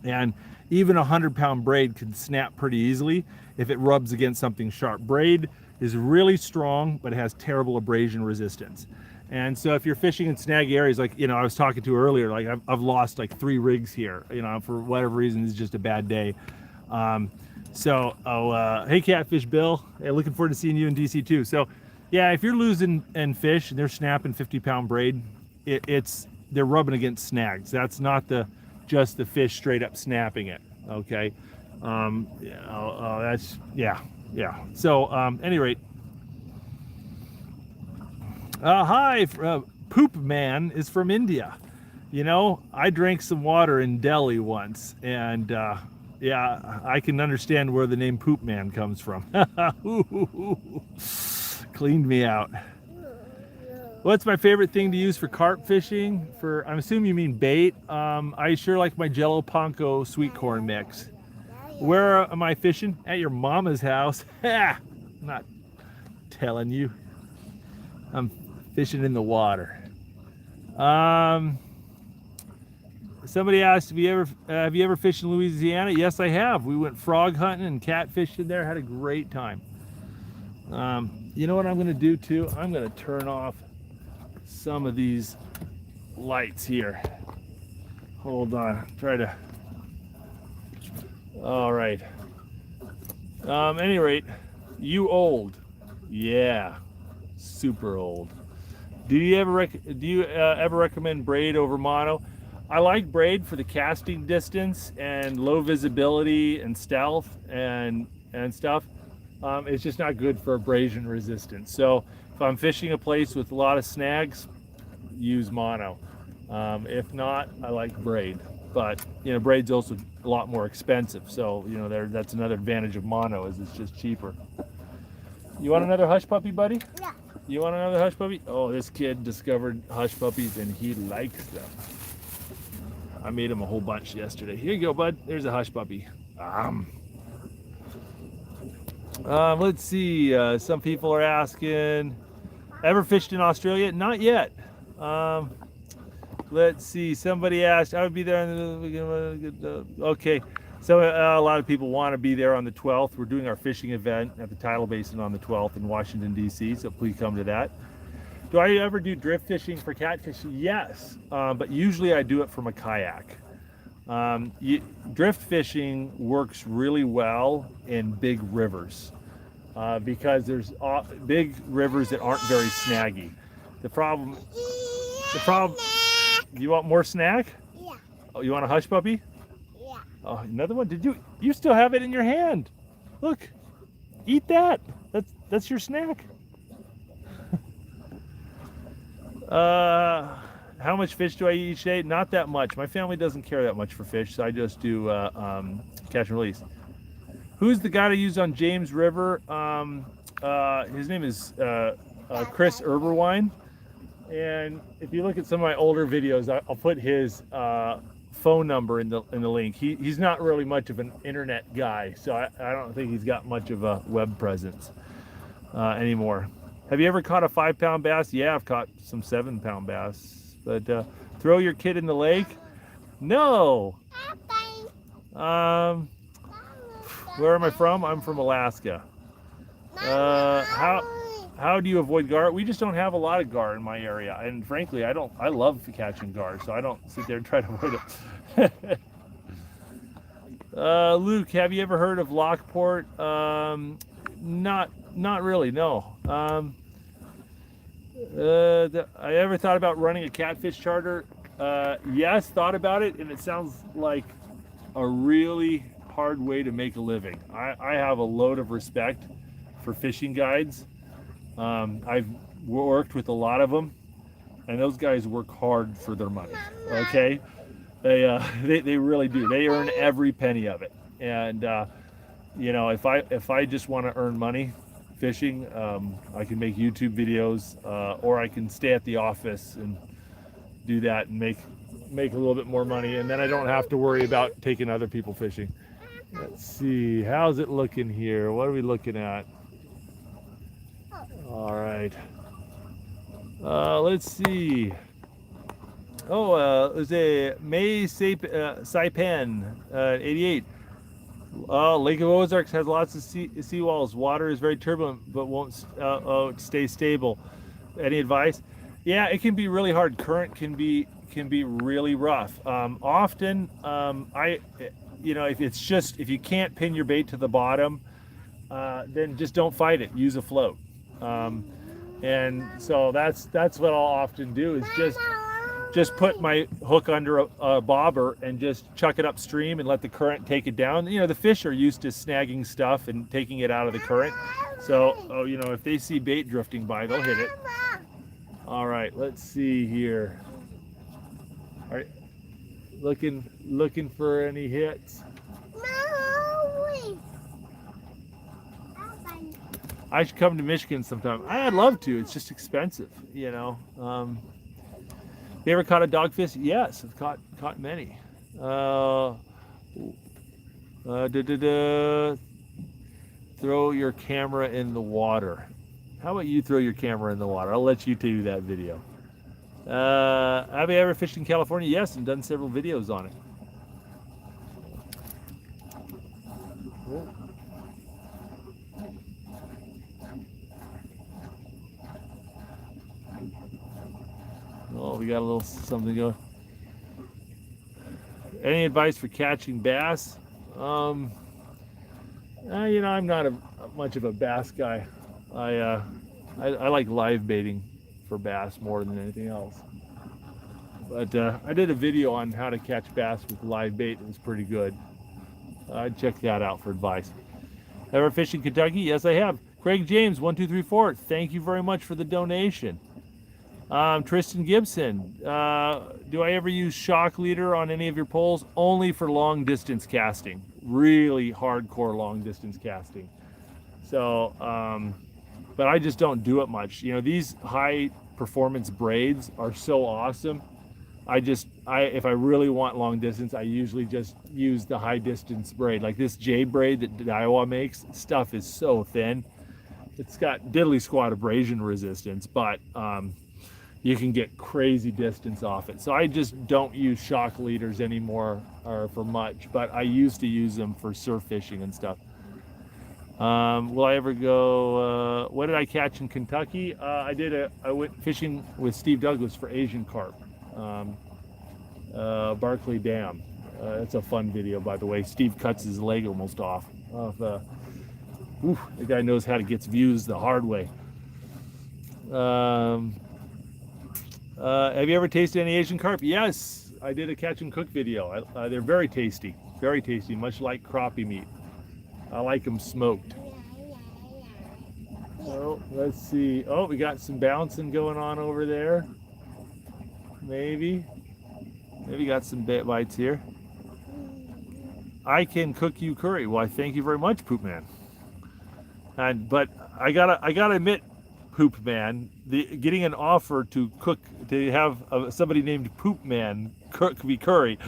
And even a 100-pound braid can snap pretty easily if it rubs against something sharp. Braid is really strong, but it has terrible abrasion resistance. And so if you're fishing in snag areas, like, I was talking to earlier, like I've lost like 3 rigs here, for whatever reason. It's just a bad day. Hey Catfish Bill, hey, looking forward to seeing you in DC too. So yeah, if you're losing and fish and they're snapping 50-pound braid, they're rubbing against snags. That's not just the fish straight up snapping it. Okay. Yeah. So any rate, hi, Poop Man is from India. You know, I drank some water in Delhi once, and yeah, I can understand where the name Poop Man comes from. Cleaned me out. What's my favorite thing to use for carp fishing? I'm assuming you mean bait. I sure like my Jello Panko sweet corn mix. Where am I fishing? At your mama's house. Ha! I'm not telling you. I'm fishing in the water. Somebody asked, have you ever fished in Louisiana? Yes, I have. We went frog hunting and catfishing there. Had a great time. You know what I'm going to do too? I'm going to turn off some of these lights here. Hold on. Try to. All right. Any rate, you old? Yeah, super old. Do you ever recommend braid over mono? I like braid for the casting distance and low visibility and stealth and stuff. It's just not good for abrasion resistance. So if I'm fishing a place with a lot of snags, use mono. If not, I like braid. But you know, braid's also a lot more expensive. So you know, that's another advantage of mono, is it's just cheaper. You want another hush puppy, buddy? Yeah. You want another hush puppy? Oh, this kid discovered hush puppies and he likes them. I made him a whole bunch yesterday. Here you go, bud. There's a hush puppy. Let's see. Some people are asking, ever fished in Australia? Not yet. Let's see. Somebody asked, I would be there on the okay. So a lot of people want to be there on the 12th. We're doing our fishing event at the Tidal Basin on the 12th in Washington, D.C., so please come to that. Do I ever do drift fishing for catfish? Yes, but usually I do it from a kayak. Drift fishing works really well in big rivers because there's big rivers that aren't very snaggy. The problem, you want more snack? Yeah. Oh, you want a hush puppy? Yeah. Oh, another one? You still have it in your hand. Look, eat that. That's your snack. How much fish do I eat each day? Not that much. My family doesn't care that much for fish, so I just do catch and release. Who's the guy to use on James River? His name is Chris Eberwine. And if you look at some of my older videos, I'll put his phone number in the link. He's not really much of an internet guy, so I don't think he's got much of a web presence anymore. Have you ever caught a 5-pound bass? Yeah, I've caught some 7-pound bass. But throw your kid in the lake? No. Where am I from? I'm from Alaska. How do you avoid gar? We just don't have a lot of gar in my area, and frankly, I love catching gar, so I don't sit there and try to avoid it. Luke, have you ever heard of Lockport? Not really, no. I ever thought about running a catfish charter? Yes, thought about it, and it sounds like a really hard way to make a living. I have a load of respect for fishing guides. I've worked with a lot of them, and those guys work hard for their money. Okay, they really do. They earn every penny of it. And you know, if I just want to earn money fishing, I can make YouTube videos, or I can stay at the office and do that and make a little bit more money, and then I don't have to worry about taking other people fishing. Let's see, how's it looking here? What are we looking at? All right. Let's see. Oh, there's a May Saipan 88. Lake of Ozarks has lots of seawalls. Water is very turbulent, but won't stay stable. Any advice? Yeah, it can be really hard. Current can be really rough. Often, if you can't pin your bait to the bottom, then just don't fight it. Use a float. And so that's what I'll often do, is just put my hook under a bobber and just chuck it upstream and let the current take it down. You know, the fish are used to snagging stuff and taking it out of the current. So, if they see bait drifting by, they'll hit it. All right, let's see here. Are looking for any hits? No. I should come to Michigan sometime. I'd love to. It's just expensive, you know. You ever caught a dogfish? Yes, I've caught many. Throw your camera in the water. How about you throw your camera in the water? I'll let you do that video. Have you ever fished in California? Yes, and done several videos on it. Oh, we got a little something going. Any advice for catching bass? You know, I'm not much of a bass guy. I like live baiting for bass more than anything else. But I did a video on how to catch bass with live bait. It was pretty good. I'd check that out for advice. Ever fished in Kentucky? Yes, I have. Craig James, 1234. Thank you very much for the donation. Tristan Gibson, do I ever use shock leader on any of your poles? Only for long distance casting, really hardcore long distance casting. So, but I just don't do it much. You know, these high performance braids are so awesome. If I really want long distance, I usually just use the high distance braid. Like this Jade braid that Daiwa makes, stuff is so thin. It's got diddly squat abrasion resistance, but you can get crazy distance off it. So I just don't use shock leaders anymore or for much, but I used to use them for surf fishing and stuff. Will I ever go, what did I catch in Kentucky? I went fishing with Steve Douglas for Asian carp, Barkley Dam. It's a fun video, by the way. Steve cuts his leg almost off. The guy knows how to get views the hard way. Have you ever tasted any Asian carp? Yes, I did a catch and cook video. They're very tasty, much like crappie meat. I like them smoked. Oh, let's see. Oh, we got some bouncing going on over there. Maybe got some bites here. I can cook you curry. Why, thank you very much, Poop Man. But I gotta admit, Poop Man, getting an offer to have somebody named Poop Man cook me curry,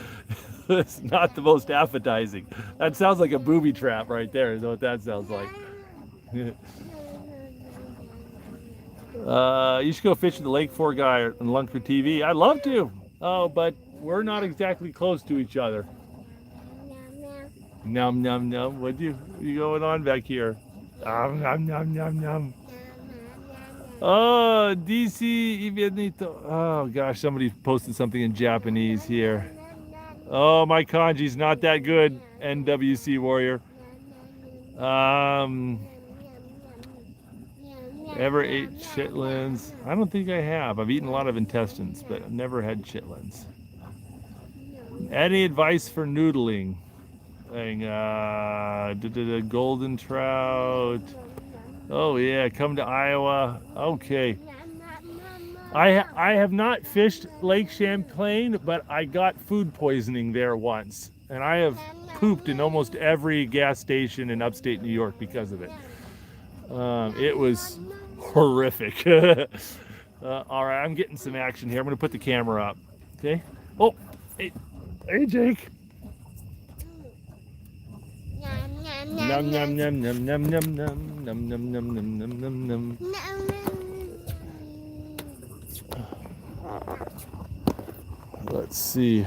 it's not the most appetizing. That sounds like a booby trap right there. Is what that sounds like. You should go fish with the Lake 4 guy on Lunker TV. I'd love to. Oh, but we're not exactly close to each other. Num num num. What you going on back here? Num num num num num. Oh, DC Ibianito. Oh gosh, somebody posted something in Japanese here. Oh, my kanji's not that good, NWC Warrior. Ever ate chitlins? I don't think I have. I've eaten a lot of intestines, but I've never had chitlins. Any advice for noodling? Golden trout. Oh yeah, come to Iowa. Okay. I have not fished Lake Champlain, but I got food poisoning there once, and I have pooped in almost every gas station in upstate New York because of it. It was horrific. All right, I'm getting some action here. I'm going to put the camera up. Okay. Oh, hey Jake. Num num num num num num num num num num num num num. Let's see.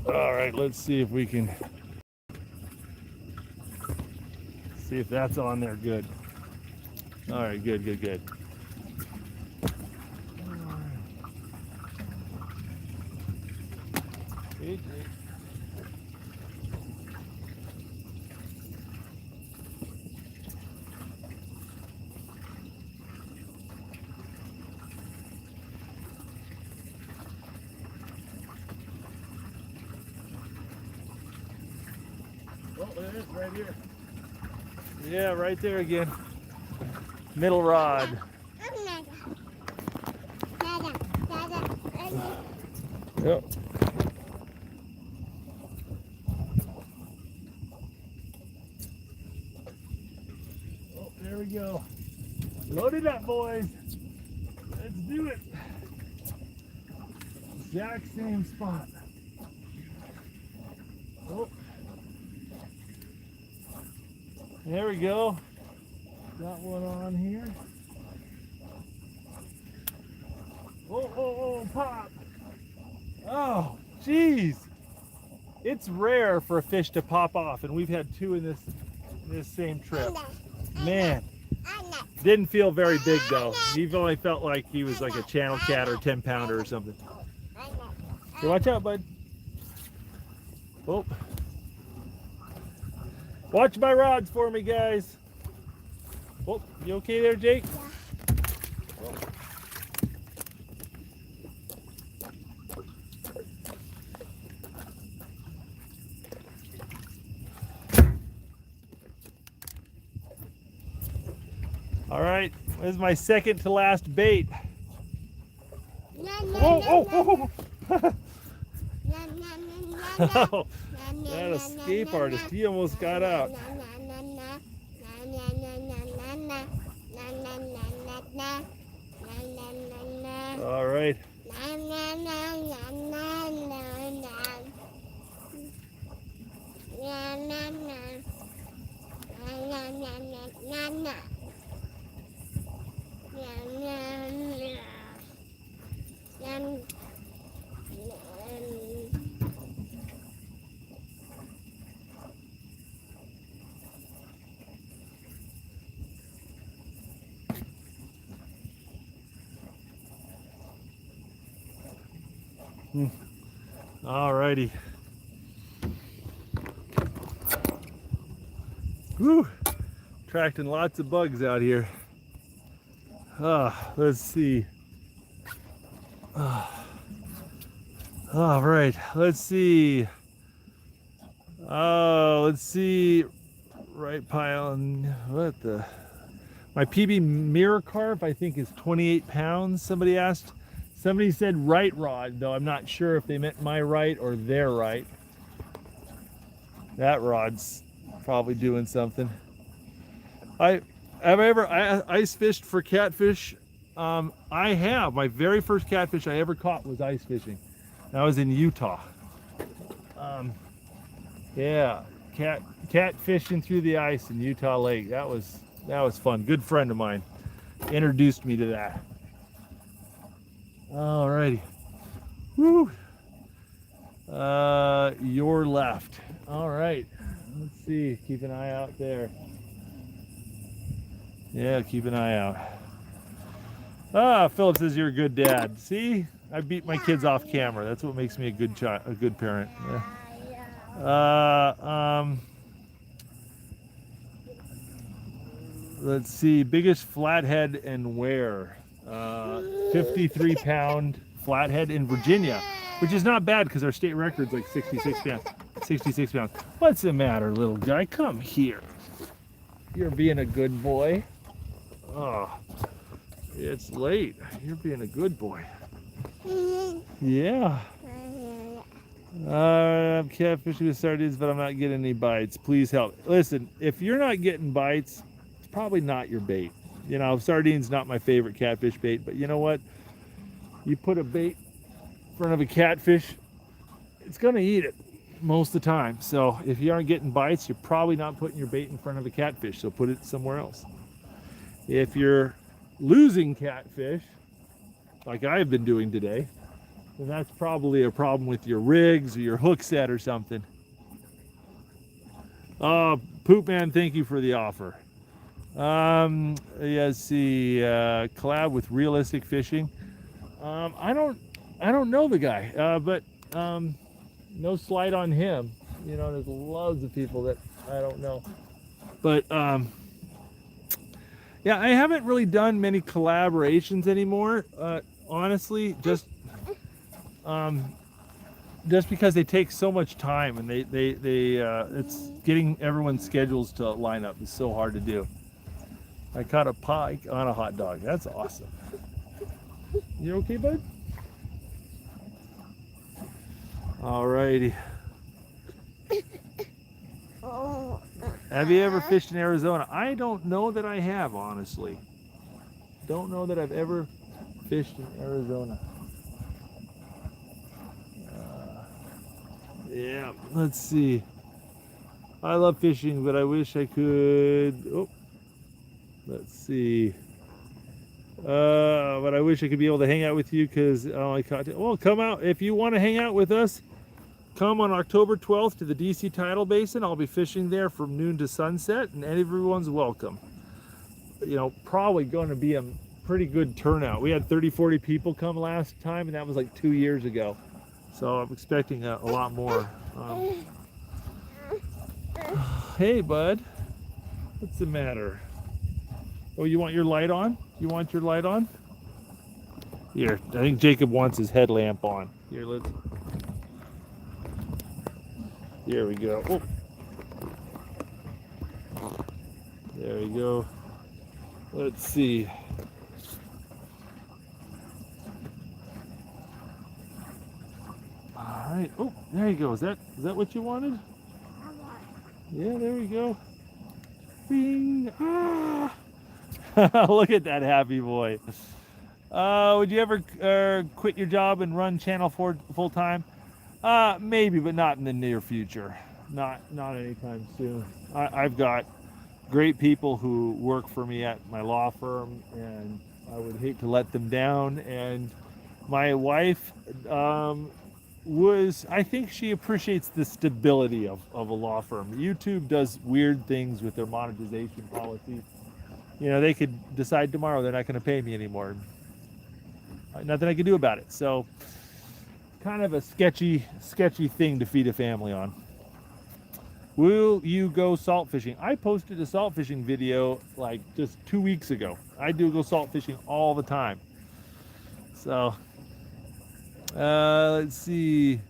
All right, let's see if we can see if that's on there good. All right, good. Oh, it is right here. Yeah, right there again. Middle rod. Yep. Oh, there we go. Load it up, boys. Let's do it. Exact same spot. Oh. There we go. Got one on here. Oh, pop. Oh, geez. It's rare for a fish to pop off, and we've had two in this same trip. Man, didn't feel very big though. He only felt like he was like a channel cat or 10-pounder or something. Hey, watch out, bud. Oh. Watch my rods for me, guys. Oh, you okay there, Jake? Oh. All right, this is my second to last bait. Oh. Oh, that escape artist, he almost got out. All right. All righty. Woo! Attracting lots of bugs out here. Let's see. All right, let's see. Let's see. Right pile and what the? My PB mirror carp, I think, is 28 pounds. Somebody asked. Somebody said right rod, though I'm not sure if they meant my right or their right. That rod's probably doing something. Have I ever ice fished for catfish? I have. My very first catfish I ever caught was ice fishing. That was in Utah. Yeah, cat fishing through the ice in Utah Lake. That was fun. Good friend of mine introduced me to that. Alrighty. Woo. Your left. All right. Let's see. Keep an eye out there. Yeah, keep an eye out. Philip says you're a good dad. See, I beat my kids off camera. That's what makes me a good parent. Yeah. Let's see. Biggest flathead and where? 53-pound flathead in Virginia, which is not bad because our state record's like 66 pounds. 66 pounds. What's the matter, little guy? Come here. You're being a good boy. Oh, it's late. You're being a good boy. Yeah. I'm catfishing with sardines, but I'm not getting any bites. Please help. Listen, if you're not getting bites, it's probably not your bait. You know, sardines not my favorite catfish bait, but you know what? You put a bait in front of a catfish, it's going to eat it most of the time. So if you aren't getting bites, you're probably not putting your bait in front of a catfish, so put it somewhere else. If you're losing catfish, like I've been doing today, then that's probably a problem with your rigs or your hook set or something. Poop Man, thank you for the offer. Yeah, see, collab with Realistic Fishing. I don't know the guy, but no slight on him. You know, there's loads of people that I don't know. But yeah, I haven't really done many collaborations anymore. Honestly, just just because they take so much time, and it's getting everyone's schedules to line up is so hard to do. I caught a pike on a hot dog. That's awesome. You okay, bud? Alrighty. Have you ever fished in Arizona? I don't know that I have, honestly. Don't know that I've ever fished in Arizona. Yeah, let's see. I love fishing, but I wish I could. Oh, let's see. But I wish I could be able to hang out with you because I caught. Well, come out if you want to hang out with us. Come on October 12th to the DC Tidal Basin. I'll be fishing there from noon to sunset, and everyone's welcome. You know, probably going to be a pretty good turnout. We had 30-40 people come last time, and that was like 2 years ago. So I'm expecting a lot more. Hey, bud. What's the matter? Oh, you want your light on? You want your light on? Here, I think Jacob wants his headlamp on. Here, let's... There we go. Oh. There we go. Let's see. All right. Oh, there you go. Is that what you wanted? Yeah, there we go. Bing. Ah. Look at that happy boy. Would you ever quit your job and run Channel 4 full time? Maybe, but not in the near future. Not anytime soon. I've got great people who work for me at my law firm, and I would hate to let them down. And my wife I think she appreciates the stability of a law firm. YouTube does weird things with their monetization policies. You know, they could decide tomorrow they're not going to pay me anymore. Nothing I can do about it. So kind of a sketchy thing to feed a family on. Will you go salt fishing? I posted a salt fishing video like just 2 weeks ago. I do go salt fishing all the time. So let's see.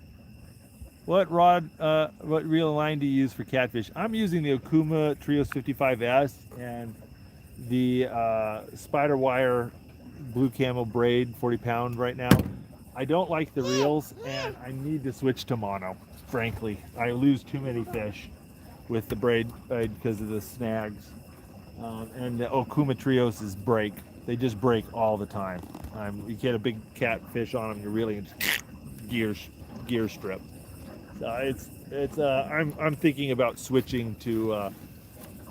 What rod, what reel and line do you use for catfish? I'm using the Okuma Trios 55S and the spider wire blue camo braid 40 pound right now. I don't like the reels, and I need to switch to mono. Frankly, I lose too many fish with the braid because of the snags, and the Okuma Trios is break. They just break all the time. You get a big catfish on them, you're reeling, gear strip. So I'm thinking about switching to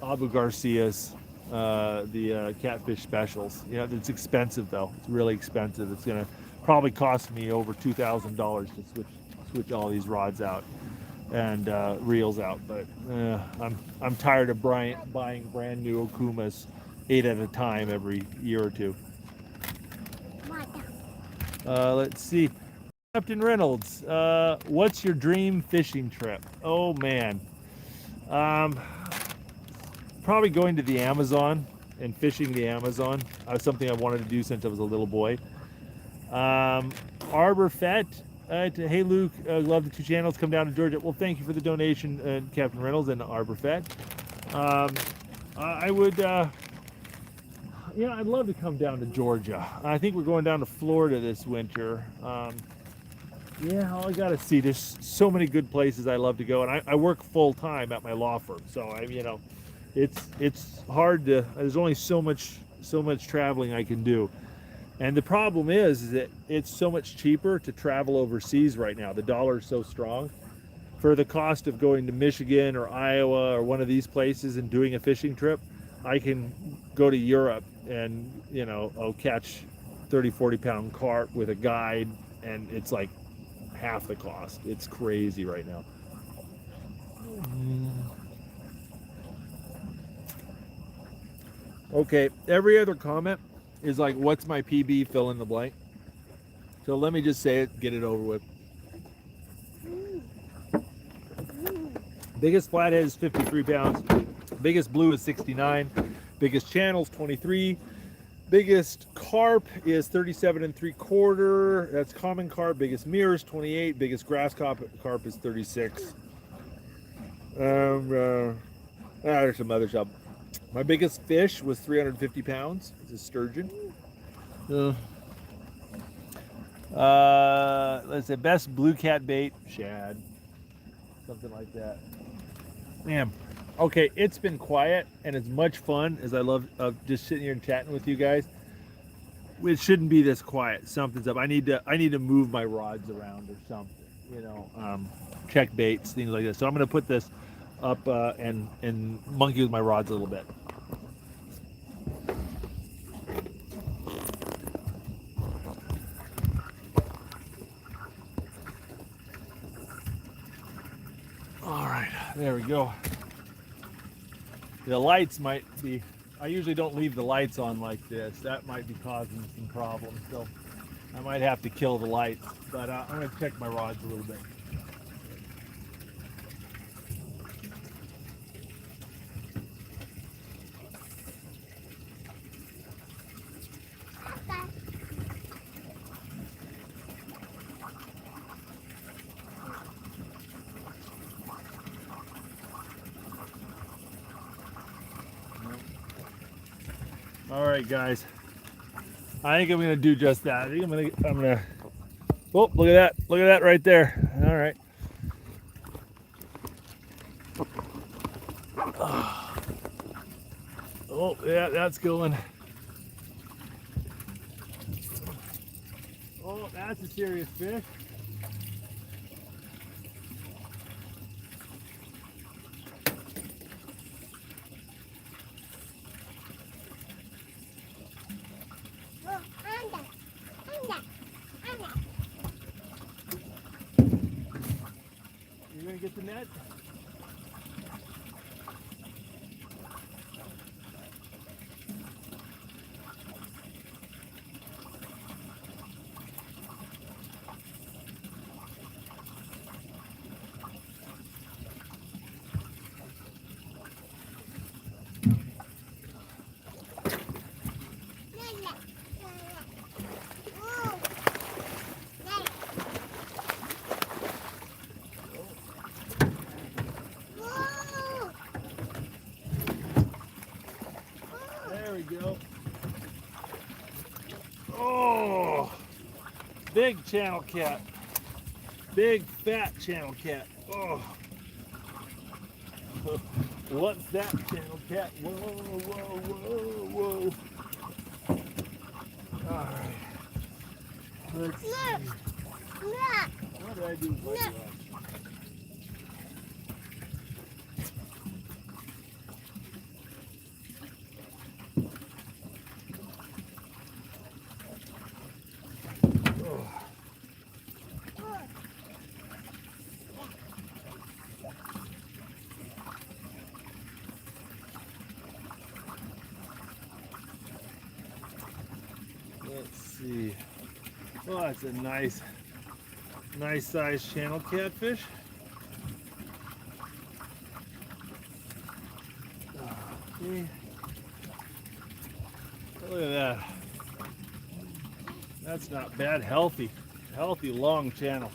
Abu Garcia's the catfish specials. You know, it's expensive though. It's really expensive. It's gonna probably cost me over $2,000 to switch all these rods out and reels out. But I'm tired of buying brand new Okumas 8 at a time every year or two. Let's see. Captain Reynolds, what's your dream fishing trip? Oh man, probably going to the Amazon and fishing the Amazon. Something I wanted to do since I was a little boy. Arbor Fett, hey Luke, love the 2 channels, come down to Georgia. Well, thank you for the donation, Captain Reynolds and Arbor Fett. I would, yeah, I'd love to come down to Georgia. I think we're going down to Florida this winter. Yeah, all I gotta see, there's so many good places I love to go, and I work full time at my law firm, so you know, it's hard to. There's only so much traveling I can do, and the problem is that it's so much cheaper to travel overseas right now. The dollar is so strong. For the cost of going to Michigan or Iowa or one of these places and doing a fishing trip, I can go to Europe and, you know, I'll catch 30-40 pound carp with a guide, and it's like half the cost. It's crazy right now. Okay, every other comment is like, what's my PB, fill in the blank. So let me just say it, get it over with. Biggest flathead is 53 pounds. Biggest blue is 69. Biggest channel is 23. Biggest carp is 37 3/4. That's common carp. Biggest mirror is 28. Biggest grass carp is 36. There's some other stuff. My biggest fish was 350 pounds. It's a sturgeon. Let's say best blue cat bait, shad. Something like that. Man, okay, it's been quiet and as much fun as I love just sitting here and chatting with you guys. It shouldn't be this quiet. Something's up. I need to move my rods around or something. You know, check baits, things like this. So I'm gonna put this up and monkey with my rods a little bit. All right, there we go. The lights might be, I usually don't leave the lights on like this. That might be causing some problems. So I might have to kill the lights, but I'm gonna check my rods a little bit. All right, guys. I think I'm gonna do just that. I think I'm gonna. Oh, look at that! Look at that right there. All right. Oh, yeah, that's going. Oh, that's a serious fish. You're gonna get the net? There we go. Oh, big channel cat. Big fat channel cat. Oh. What's that channel cat? Whoa, whoa, whoa, whoa. All right. Let's see. What did I do? Let's see. Oh, that's a nice sized channel catfish. Okay. Look at that. That's not bad. Healthy long channel.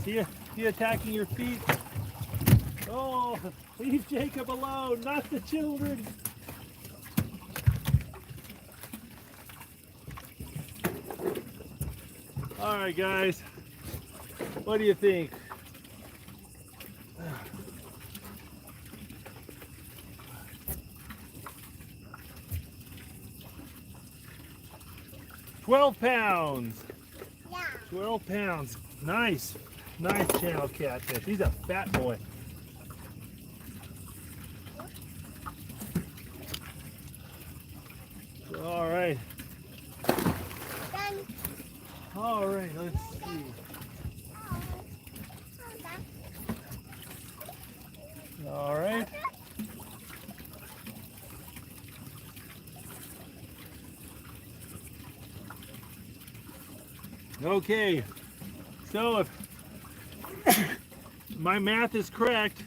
See you attacking your feet. Oh, leave Jacob alone, not the children. All right, guys. What do you think? £12. Yeah. 12 pounds. Nice channel catfish. He's a fat boy. All right. Done. All right, let's see. All right. Okay, so if my math is correct,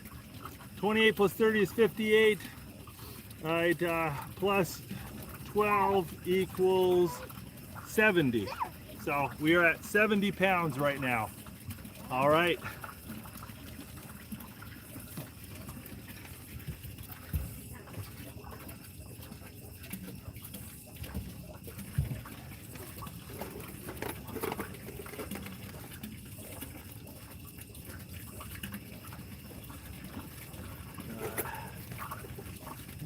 28 plus 30 is 58. All right, plus 12 equals 70. So we are at 70 pounds right now. All right.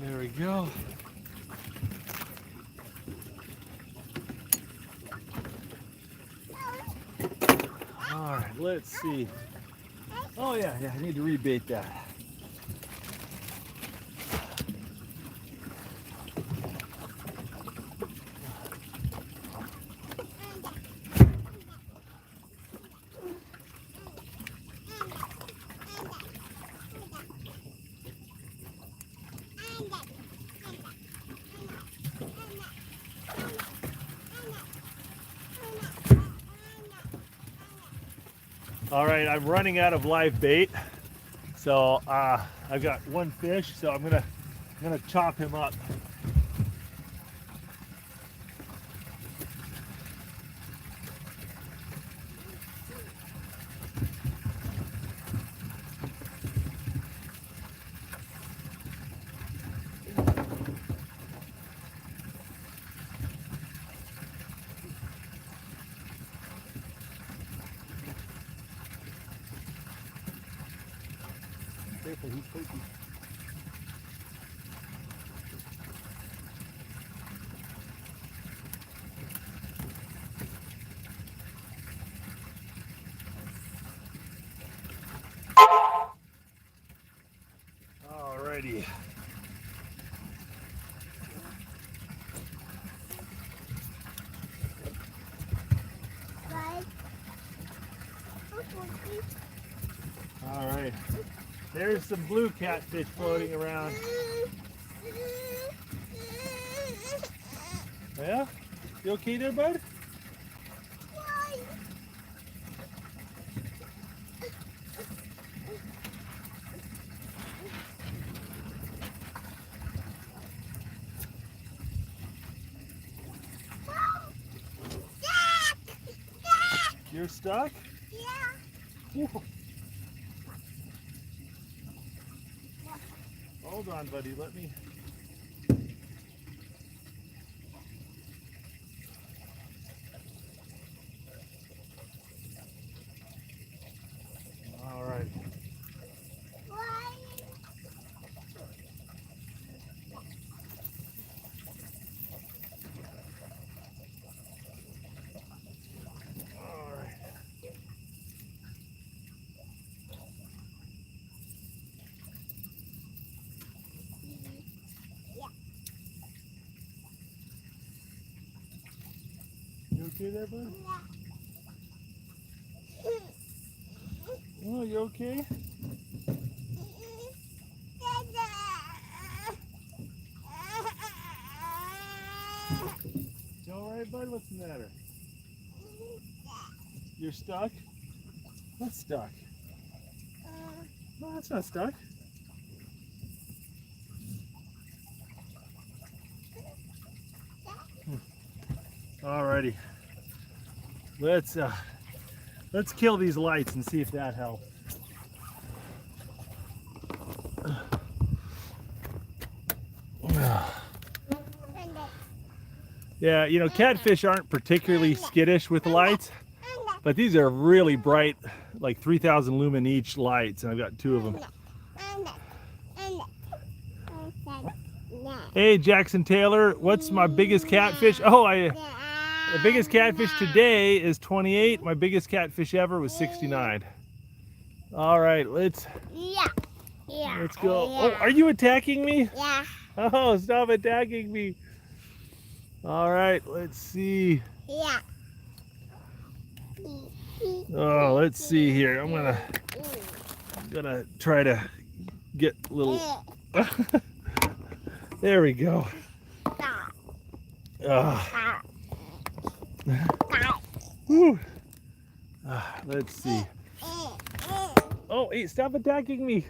There we go. All right, let's see. Oh yeah, I need to rebait that. All right, I'm running out of live bait, so I've got one fish, so I'm gonna chop him up. Careful, he's poking. Alrighty. All right. There's some blue catfish floating around. Yeah? You okay there, bud? You're stuck? Yeah. Whoa. Hold on, buddy. Let me. All right. All right. You okay there, bud? Oh, you okay? You all right, bud? What's the matter? You're stuck? What's stuck? No, that's not stuck. Alrighty. Let's kill these lights and see if that helps. Yeah, you know, catfish aren't particularly skittish with lights, but these are really bright, like 3,000 lumen each lights, and I've got two of them. Hey, Jackson Taylor, what's my biggest catfish? Oh, the biggest catfish today is 28. My biggest catfish ever was 69. All right, let's go. Oh, are you attacking me? Yeah. Oh, stop attacking me. All right, let's see. Yeah. Oh, let's see here. I'm gonna try to get a little. There we go. Whew. Let's see. Oh, hey, stop attacking me.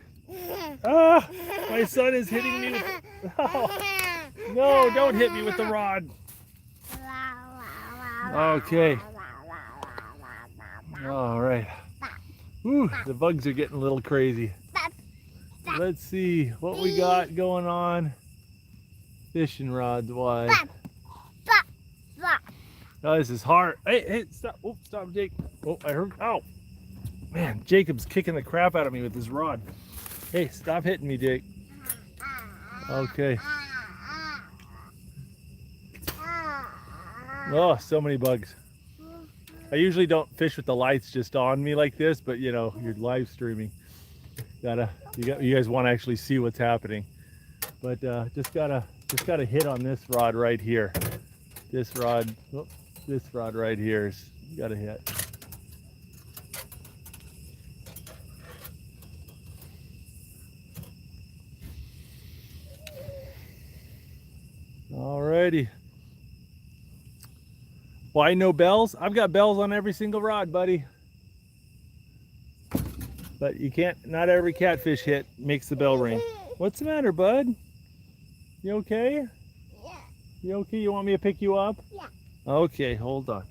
Ah, my son is hitting me with... Oh, no, don't hit me with the rod. Okay. All right. Ooh, the bugs are getting a little crazy. Let's see what we got going on fishing rods wise. Oh, this is hard. Hey, stop. Oh, stop, Jake. Oh, I heard. Ow. Man, Jacob's kicking the crap out of me with his rod. Hey, stop hitting me, Jake. Okay. Oh, so many bugs. I usually don't fish with the lights just on me like this, but you know, you're live streaming. You guys want to actually see what's happening. But just gotta hit on this rod right here. This rod right here is gotta hit. Alrighty. Why no bells? I've got bells on every single rod, buddy. But you can't, not every catfish hit makes the bell ring. What's the matter, bud? You okay? Yeah. You okay? You want me to pick you up? Yeah. Okay, hold on.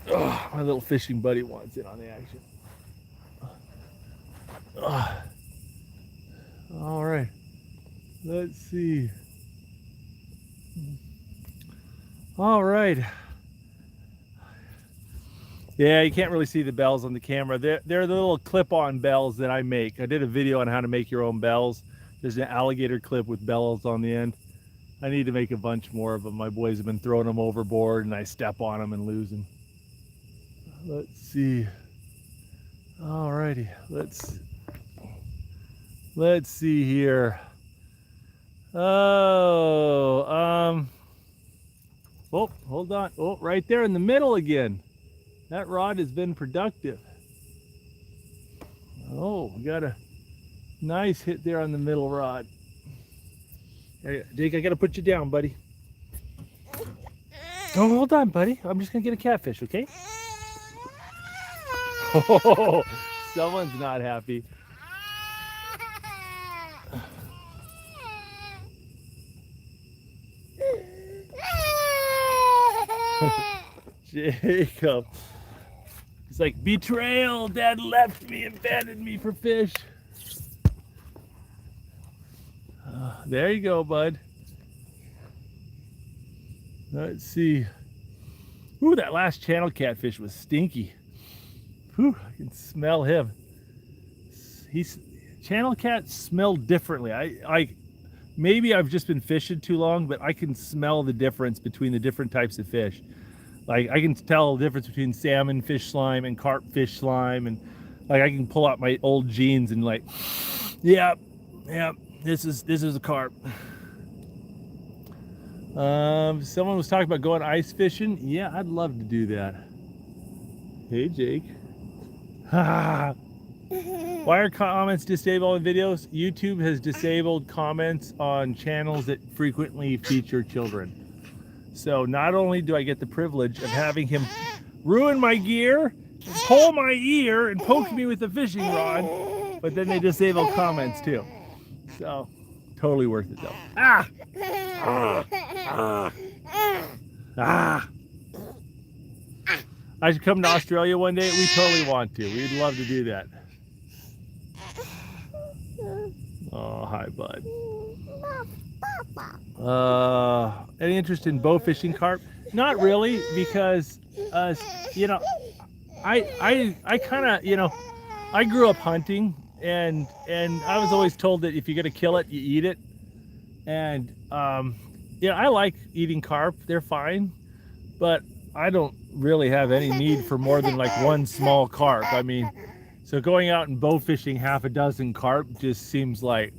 Oh, my little fishing buddy wants in on the action. All right. Let's see. All right. Yeah, you can't really see the bells on the camera. They're the little clip-on bells that I make. I did a video on how to make your own bells. There's an alligator clip with bells on the end. I need to make a bunch more of them. My boys have been throwing them overboard and I step on them and lose them. Let's see. Alrighty, let's see here. Oh, hold on. Oh, right there in the middle again. That rod has been productive. Oh, we got a nice hit there on the middle rod. Hey, Jake, I gotta put you down, buddy. Oh, hold on, buddy. I'm just gonna get a catfish, okay? Oh, someone's not happy. Jacob. It's like betrayal. Dad left me, abandoned me for fish. There you go, bud. Let's see. Ooh, that last channel catfish was stinky. Whew, I can smell him. Channel cats smell differently. Maybe I've just been fishing too long, but I can smell the difference between the different types of fish. Like I can tell the difference between salmon fish slime and carp fish slime, and like I can pull out my old jeans and like, yeah, this is a carp. Someone was talking about going ice fishing. Yeah, I'd love to do that. Hey, Jake. Why are comments disabled in videos? YouTube has disabled comments on channels that frequently feature children. So not only do I get the privilege of having him ruin my gear, pull my ear, and poke me with a fishing rod, but then they disable comments too. So totally worth it though. I should come to Australia one day. We totally want to. We'd love to do that. Oh, hi, bud. Any interest in bow fishing carp? Not really, because you know, I kind of, you know, I grew up hunting, and I was always told that if you're gonna kill it, you eat it. And yeah, I like eating carp. They're fine, but I don't really have any need for more than like one small carp. I mean, so going out and bow fishing half a dozen carp just seems like,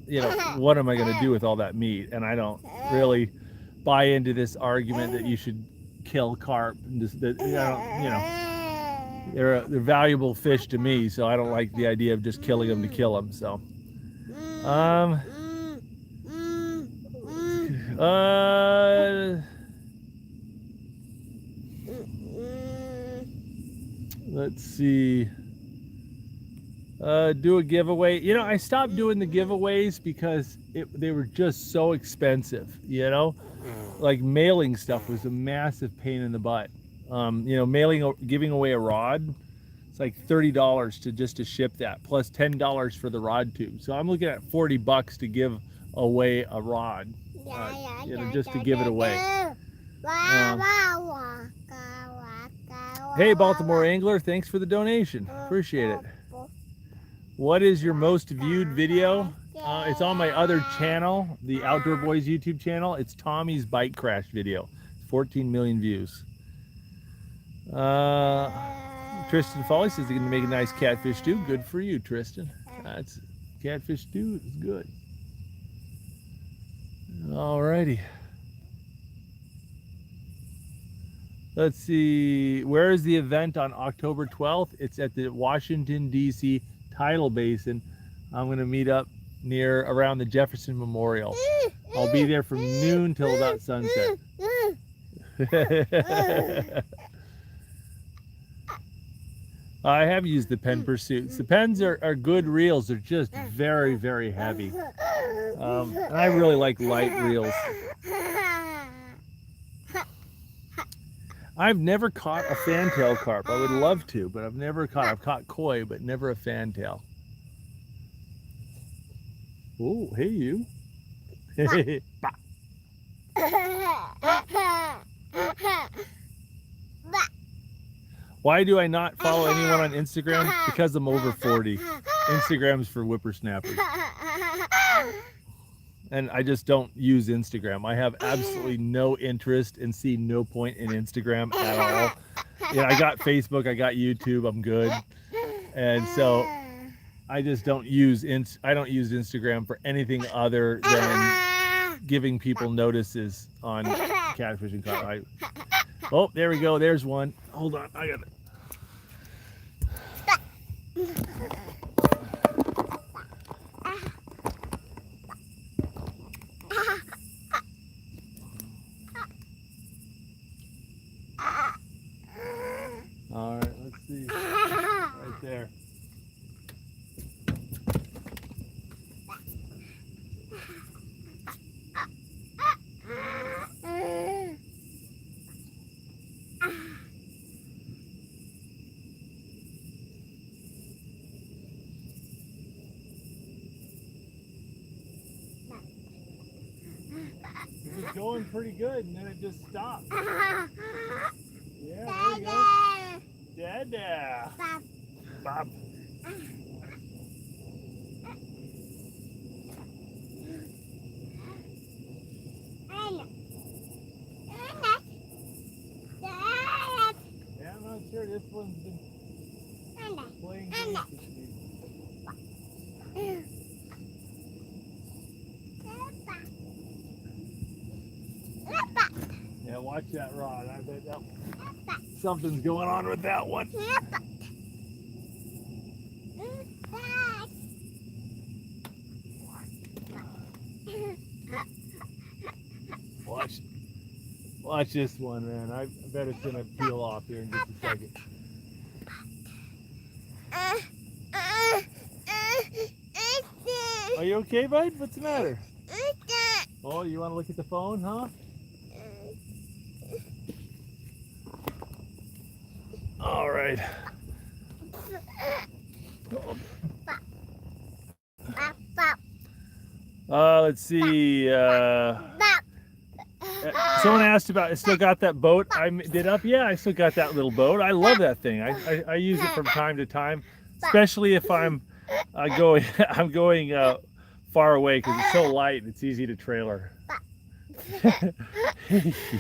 you know, what am I going to do with all that meat? And I don't really buy into this argument that you should kill carp. And just, that, you know, they're valuable fish to me, so I don't like the idea of just killing them to kill them. So, Let's see. Do a giveaway. You know, I stopped doing the giveaways because they were just so expensive, you know? Like mailing stuff was a massive pain in the butt. You know, giving away a rod, it's like $30 just to ship that, plus $10 for the rod tube. So I'm looking at $40 to give away a rod, you know, just to give it away. Hey, Baltimore Angler, thanks for the donation. Appreciate it. What is your most viewed video? It's on my other channel, the Outdoor Boys YouTube channel. It's Tommy's bike crash video. 14 million views. Tristan Foley says he's going to make a nice catfish stew. Good for you, Tristan. That's catfish stew is good. Alrighty. Let's see. Where is the event on October 12th? It's at the Washington, D.C. tidal basin. I'm going to meet up around the Jefferson Memorial. I'll be there from noon till about sunset. I have used the Pen Pursuits. The Pens are good reels. They're just very, very heavy. And I really like light reels. I've never caught a fantail carp. I would love to, but I've caught koi, but never a fantail. Oh, hey you. Why do I not follow anyone on Instagram? Because I'm over 40. Instagram's for whippersnappers. And I just don't use Instagram. I have absolutely no interest and see no point in Instagram at all. You know, I got Facebook, I got YouTube, I'm good. And so I just don't use Instagram for anything other than giving people notices on catfish and carp. Oh, there we go. There's one. Hold on. I got it. All right, let's see. Right there. It was going pretty good, and then it just stopped. Yeah, there you go. Dada. Bob. Yeah, I'm not sure. This one's been playing games with me. Yeah, watch that rod. I bet something's going on with that one. Watch this one, man. I bet it's gonna peel off here in just a second. Are you okay, bud? What's the matter? Oh, you want to look at the phone, huh? All right. Let's see. Someone asked about, I still got that boat I did up. Yeah, I still got that little boat. I love that thing. I use it from time to time, especially if I'm going far away because it's so light and it's easy to trailer.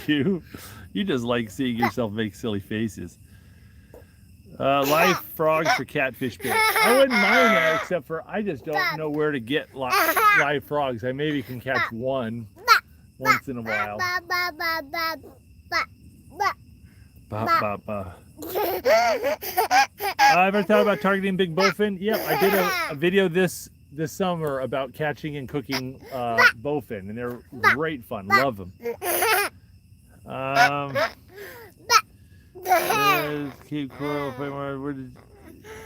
you just like seeing yourself make silly faces. Live frogs for catfish bait. I wouldn't mind that, except for I just don't know where to get live frogs. I maybe can catch one once in a while. Ever thought about targeting big bowfin? Yep, I did a video this summer about catching and cooking bowfin, and they're great fun. Love them. Cape Coral. Where did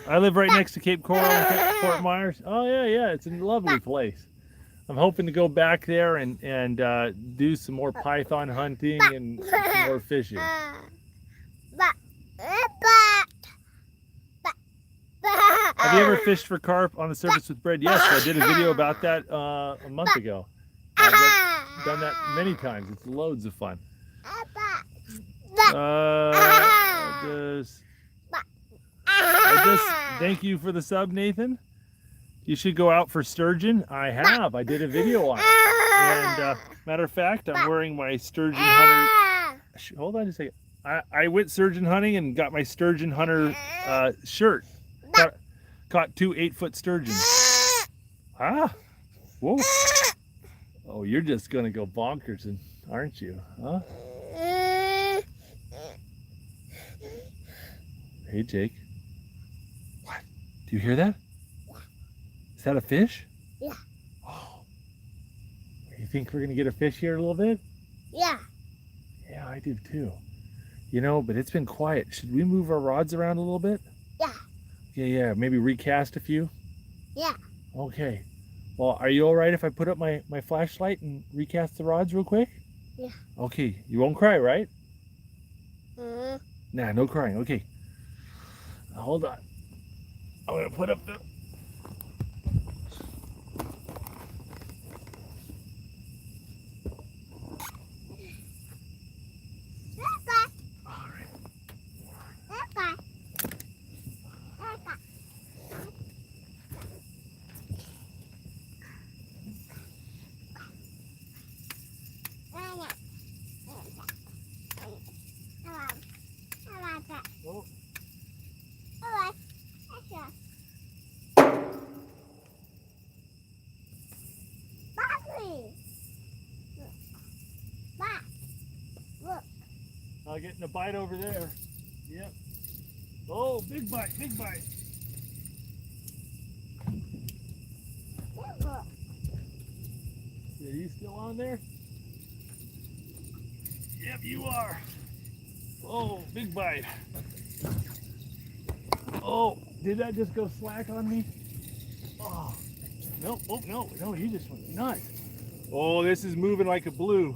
I live? Right next to Cape Coral and Fort Myers. Oh yeah. It's a lovely place. I'm hoping to go back there and do some more python hunting and some more fishing. Have you ever fished for carp on the surface with braid? Yes, I did a video about that a month ago. I've done that many times. It's loads of fun. I just thank you for the sub, Nathan. You should go out for sturgeon. I have. I did a video on it. And matter of fact, I'm wearing my sturgeon hunter. Hold on just a second. I went sturgeon hunting and got my sturgeon hunter shirt. Caught 2 8-foot sturgeons. Ah, whoa. Oh, you're just gonna go bonkers, aren't you? Huh? Hey, Jake. What? Do you hear that? Is that a fish? Yeah. Oh. You think we're gonna get a fish here a little bit? Yeah. Yeah, I do too. You know, but it's been quiet. Should we move our rods around a little bit? Yeah. Yeah. Maybe recast a few? Yeah. Okay. Well, are you all right if I put up my flashlight and recast the rods real quick? Yeah. Okay. You won't cry, right? Mm. Nah, no crying. Okay. Now, hold on. I'm going to put up the... All right. Oh. I'm getting a bite over there. Yep. Oh, big bite, big bite. Are you still on there? Yep, you are. Oh, big bite. Oh, did that just go slack on me? Oh, no, no, you just went nuts. Oh, this is moving like a blue.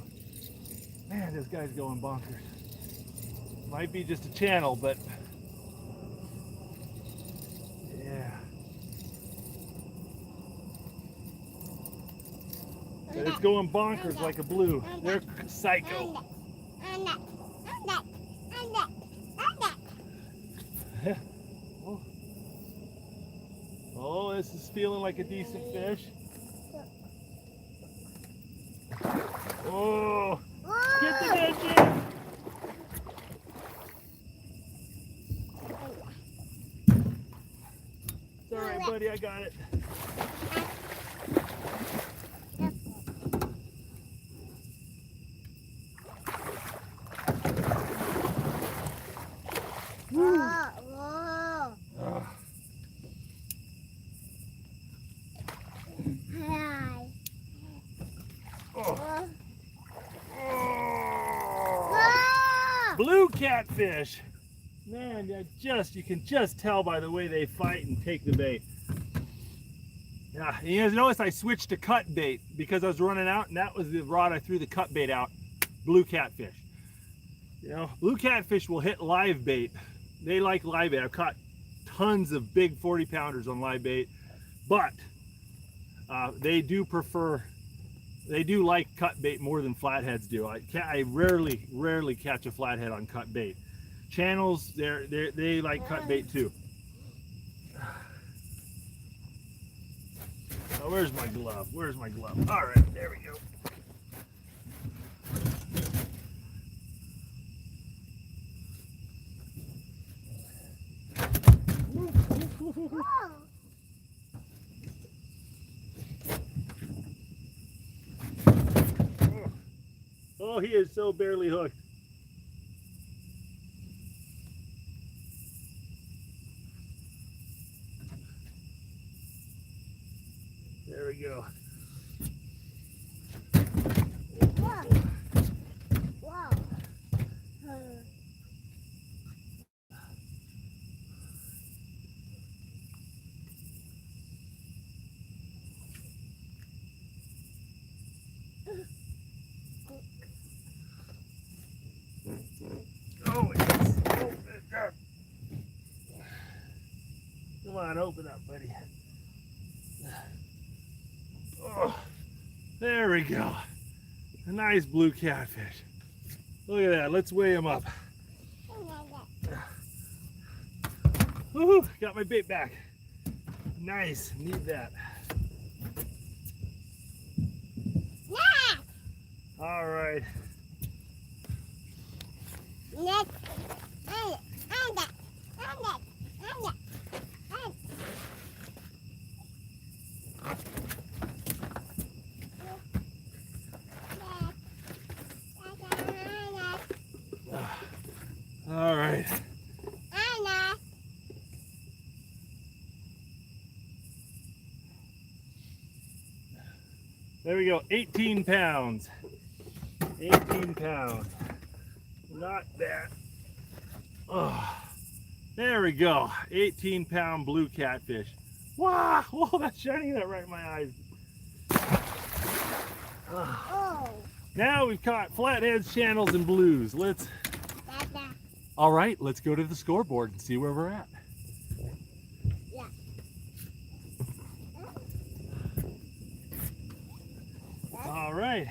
Man, this guy's going bonkers. Might be just a channel, but yeah. It's going bonkers like a blue. They're psycho. Oh, this is feeling like a decent fish. Oh, get the net, Jim. It's all right, buddy. I got it. Blue catfish. Man, you can just tell by the way they fight and take the bait. Yeah, you guys notice I switched to cut bait because I was running out, and that was the rod I threw the cut bait out. Blue catfish. You know, blue catfish will hit live bait. They like live bait. I've caught tons of big 40-pounders on live bait, but they do like cut bait more than flatheads do. I rarely catch a flathead on cut bait. Channels, they like cut bait too. Oh, where's my glove? Where's my glove? All right, there we go. Oh, he is so barely hooked. There we go. open up, buddy. Oh, there we go. A nice blue catfish. Look at that. Let's weigh him up. Woohoo! Got my bait back. Nice. Need that. All right. All right. There we go. 18 pounds. 18 pounds. Not bad. Oh, there we go. 18-pound blue catfish. Wow! Whoa, that's shining that right in my eyes. Oh. Now we've caught flatheads, channels, and blues. Let's. All right, let's go to the scoreboard and see where we're at. Yeah. All right.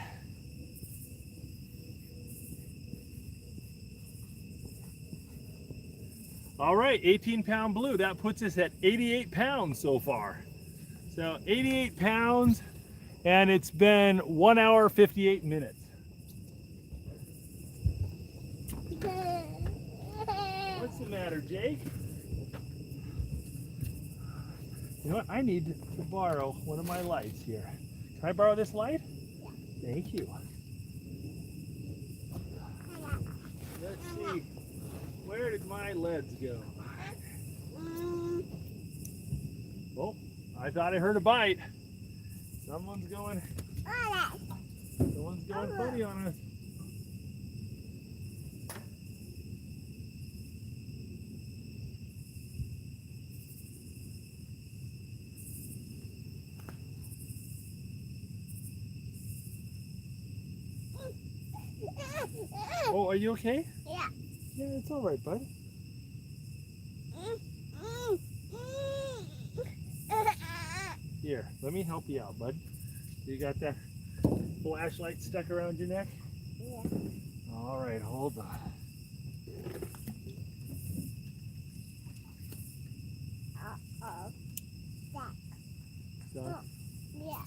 All right, 18-pound blue. That puts us at 88 pounds so far. So 88 pounds, and it's been 1 hour, 58 minutes. What's the matter, Jake? You know what? I need to borrow one of my lights here. Can I borrow this light? Yeah. Thank you. Let's see. Where did my leads go? Oh, I thought I heard a bite. Someone's going funny on us. Oh, are you okay? Yeah. Yeah, it's all right, bud. Here, let me help you out, bud. You got that flashlight stuck around your neck? Yeah. All right, hold on. Uh-oh. So, Yeah.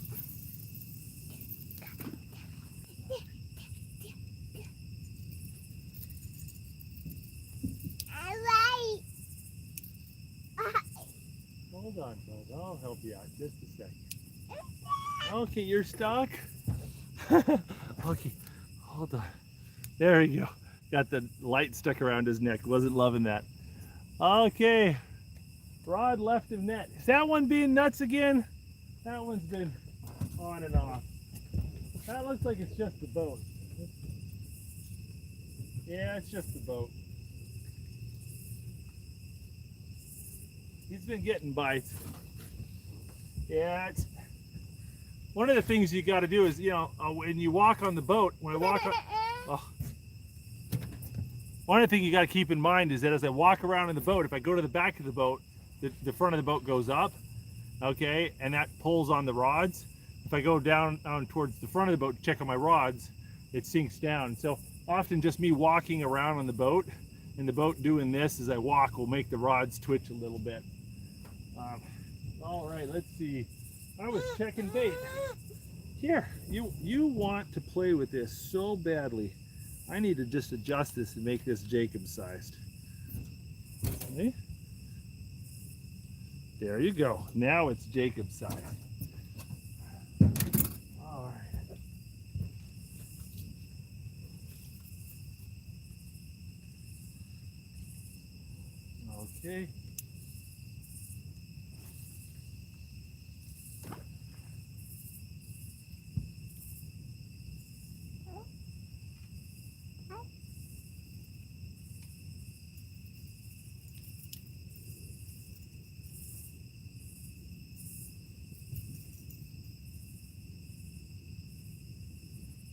hold on, bud. I'll help you out just a second. Okay, you're stuck? Okay, hold on. There you go. Got the light stuck around his neck. Wasn't loving that. Okay. Broad left of net. Is that one being nuts again? That one's been on and off. That looks like it's just the boat. Yeah, it's just the boat. He's been getting bites. Yeah, it's one of the things you got to do is, you know, when you walk on the boat, when I walk on, one of the things you got to keep in mind is that as I walk around in the boat, if I go to the back of the boat, the front of the boat goes up, okay, and that pulls on the rods. If I go down towards the front of the boat to check on my rods, it sinks down. So often just me walking around on the boat, and the boat doing this as I walk will make the rods twitch a little bit. All right, let's see. I was checking bait. Here, you want to play with this so badly. I need to just adjust this and make this Jacob sized. Okay. There you go. Now it's Jacob sized. All right. Okay.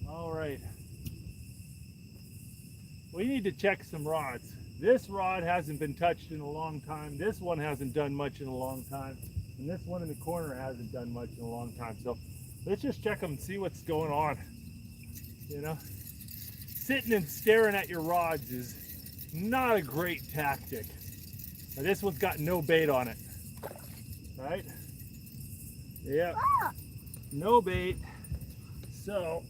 All right. We need to check some rods. This rod hasn't been touched in a long time. This one hasn't done much in a long time. And this one in the corner hasn't done much in a long time. So let's just check them and see what's going on. You know, sitting and staring at your rods is not a great tactic. Now this one's got no bait on it, right? Yeah, no bait. So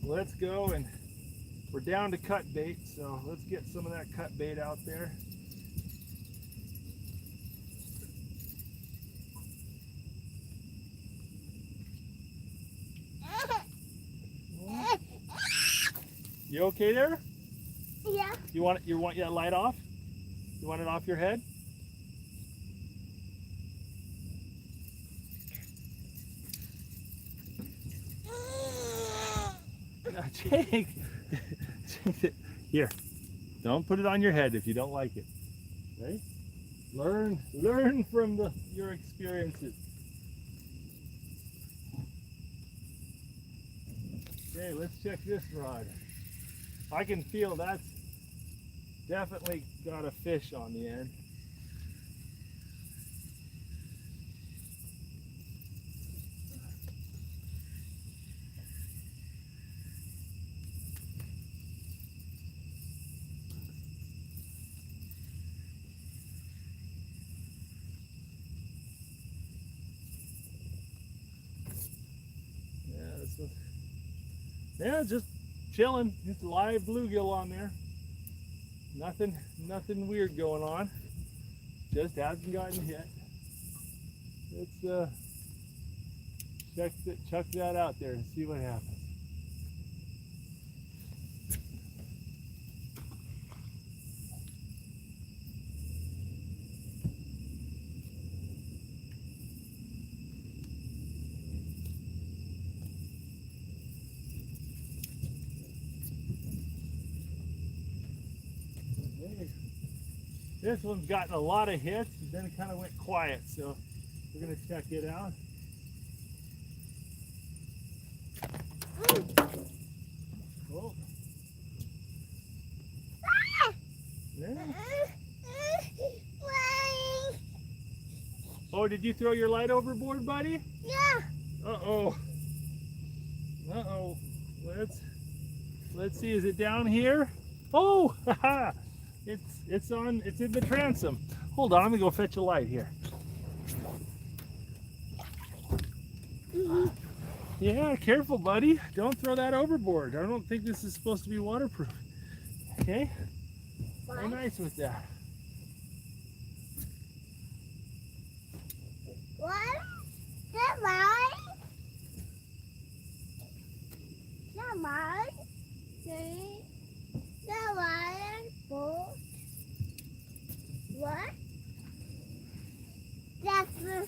let's go, and we're down to cut bait. So let's get some of that cut bait out there. You okay there? Yeah. You want that light off? You want it off your head? Jake, here, don't put it on your head if you don't like it. Okay? Learn from your experiences. Okay, let's check this rod. I can feel that's definitely got a fish on the end. Yeah, just chilling. Just live bluegill on there. Nothing weird going on. Just hasn't gotten hit. Let's chuck that out there and see what happens. This one's gotten a lot of hits, and then it kind of went quiet, so we're going to check it out. Oh. Yeah. Oh, did you throw your light overboard, buddy? Yeah. Uh-oh. Uh-oh. Let's see, is it down here? Oh, haha. It's in the transom. Hold on, I'm gonna go fetch a light here. Yeah, careful, buddy. Don't throw that overboard. I don't think this is supposed to be waterproof. Okay? Very nice with that. What? That mine? That mine? Three. That mine? Four. What? That's the.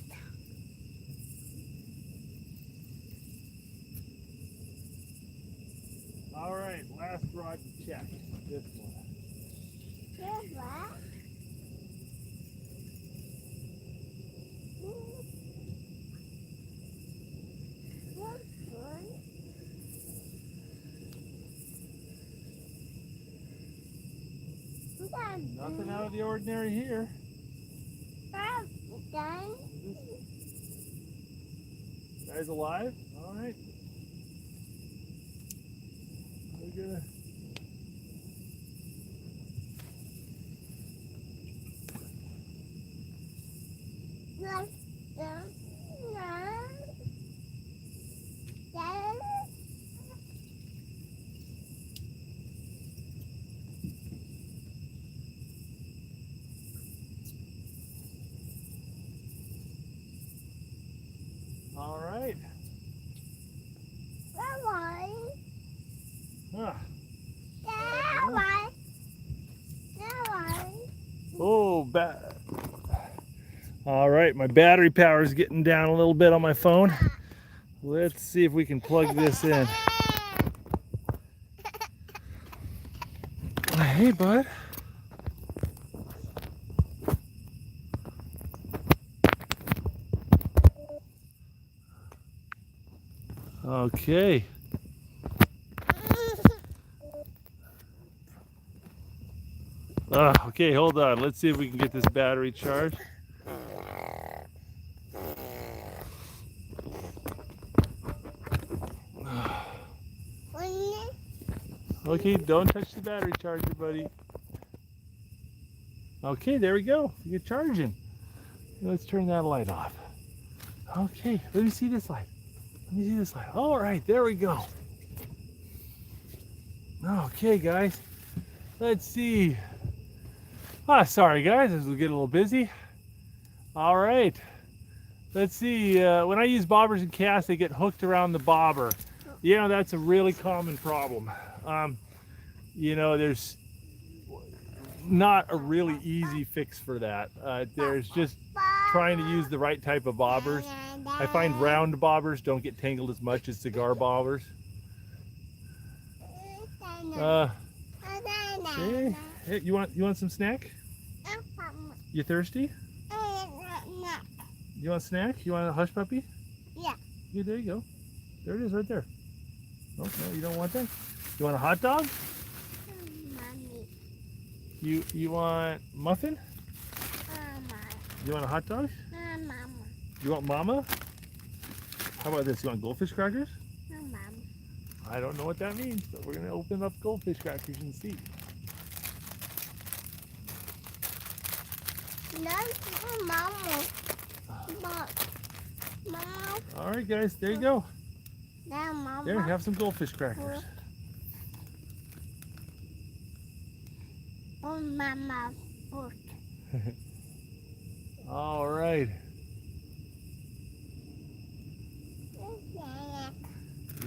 All right, last rod to check. This one. This one? Nothing out of the ordinary here. Guy's alive? All right. We're gonna. All right. Huh. Oh, bad. All right, my battery power is getting down a little bit on my phone. Let's see if we can plug this in. Hey, bud. Okay. Okay, hold on. Let's see if we can get this battery charged. Okay, don't touch the battery charger, buddy. Okay, there we go. You get charging. Let's turn that light off. Okay, let me see this light. Let me see this light. All right, there we go. Okay, guys. Let's see. Sorry, guys. This will get a little busy. All right. Let's see. When I use bobbers and casts, they get hooked around the bobber. You know, that's a really common problem. You know, there's not a really easy fix for that. There's just trying to use the right type of bobbers. I find round bobbers don't get tangled as much as cigar bobbers. Okay. Hey, you want some snack? You thirsty? You want a snack? You want a hush puppy? Yeah. Yeah, there you go. There it is, right there. Oh, no, you don't want that. You want a hot dog? Mommy. You want muffin? Mama. You want a hot dog? Mama. You want mama? How about this? You want goldfish crackers? Mama. I don't know what that means, but we're gonna open up goldfish crackers and see. No, Mama. Mama. All right, guys, there you go. Now, Mama. There, have some goldfish crackers. Oh, Mama. All right.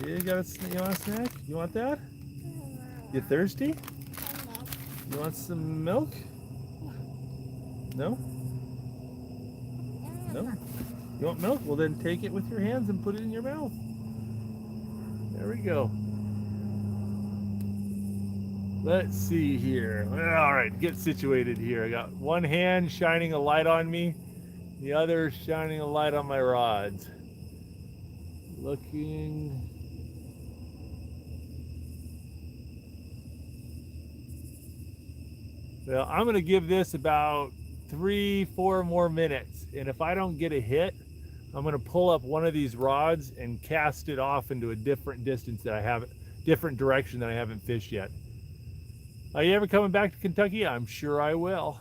Yeah, you want a snack? You want that? You thirsty? You want some milk? No? No? You want milk? Well, then take it with your hands and put it in your mouth. There we go. Let's see here. All right, get situated here. I got one hand shining a light on me, the other shining a light on my rods. Looking. Well, I'm going to give this about 3-4 more minutes, and if I don't get a hit, I'm going to pull up one of these rods and cast it off into a different distance that I haven't, different direction that I haven't fished yet. Are you ever coming back to Kentucky? I'm sure I will.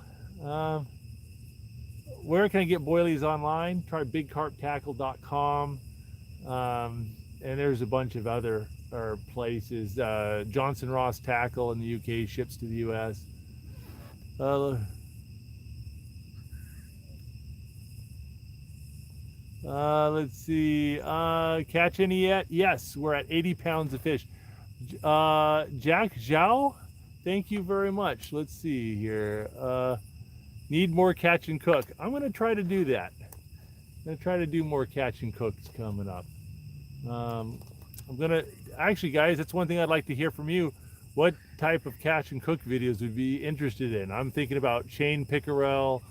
Where can I get boilies online? Try bigcarptackle.com, and there's a bunch of other places. Johnson Ross Tackle in the UK ships to the US. Let's see. Catch any yet? Yes, we're at 80 pounds of fish. Jack Zhao, thank you very much. Let's see here. Need more catch and cook. I'm going to try to do that. I'm going to try to do more catch and cooks coming up. I'm going to, actually guys, that's one thing I'd like to hear from you. What type of catch and cook videos would be interested in? I'm thinking about chain pickerel,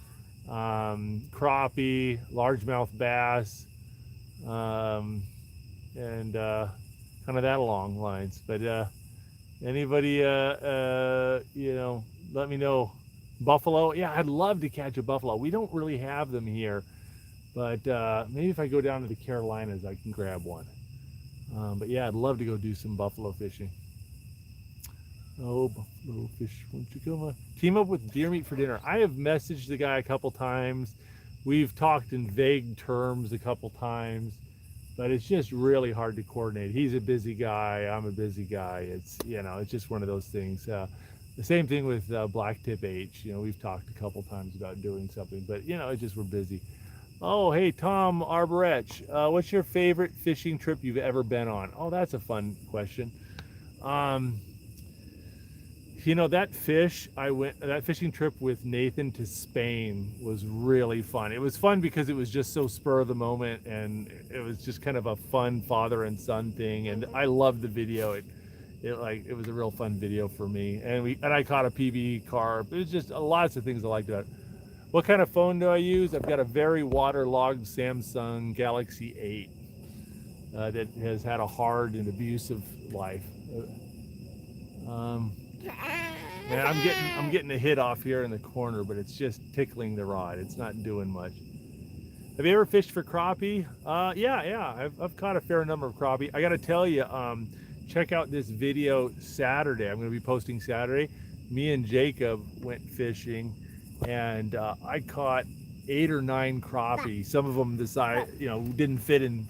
crappie, largemouth bass, and kind of that along lines. But anybody, you know, let me know. Buffalo, yeah, I'd love to catch a buffalo. We don't really have them here, but maybe if I go down to the Carolinas, I can grab one. But yeah, I'd love to go do some buffalo fishing. Oh, buffalo fish, won't you come team up with deer meat for dinner? I have messaged the guy a couple times. We've talked in vague terms a couple times, but it's just really hard to coordinate. He's a busy guy. I'm a busy guy. It's, you know, it's just one of those things. The same thing with Blacktip H. You know, we've talked a couple times about doing something, but, you know, it's just we're busy. Oh, hey, Tom Arborech, what's your favorite fishing trip you've ever been on? Oh, that's a fun question. You know, that fishing trip with Nathan to Spain was really fun. It was fun because it was just so spur of the moment, and it was just kind of a fun father and son thing. And I loved the video. It was a real fun video for me. And I caught a PB carp. It was just lots of things I liked about it. What kind of phone do I use? I've got a very waterlogged Samsung Galaxy 8 that has had a hard and abusive life. Man, I'm getting a hit off here in the corner, but it's just tickling the rod. It's not doing much. Have you ever fished for crappie? Yeah. I've caught a fair number of crappie. I got to tell you, check out this video Saturday. I'm going to be posting Saturday. Me and Jacob went fishing, and I caught 8 or 9 crappie. Some of them didn't fit in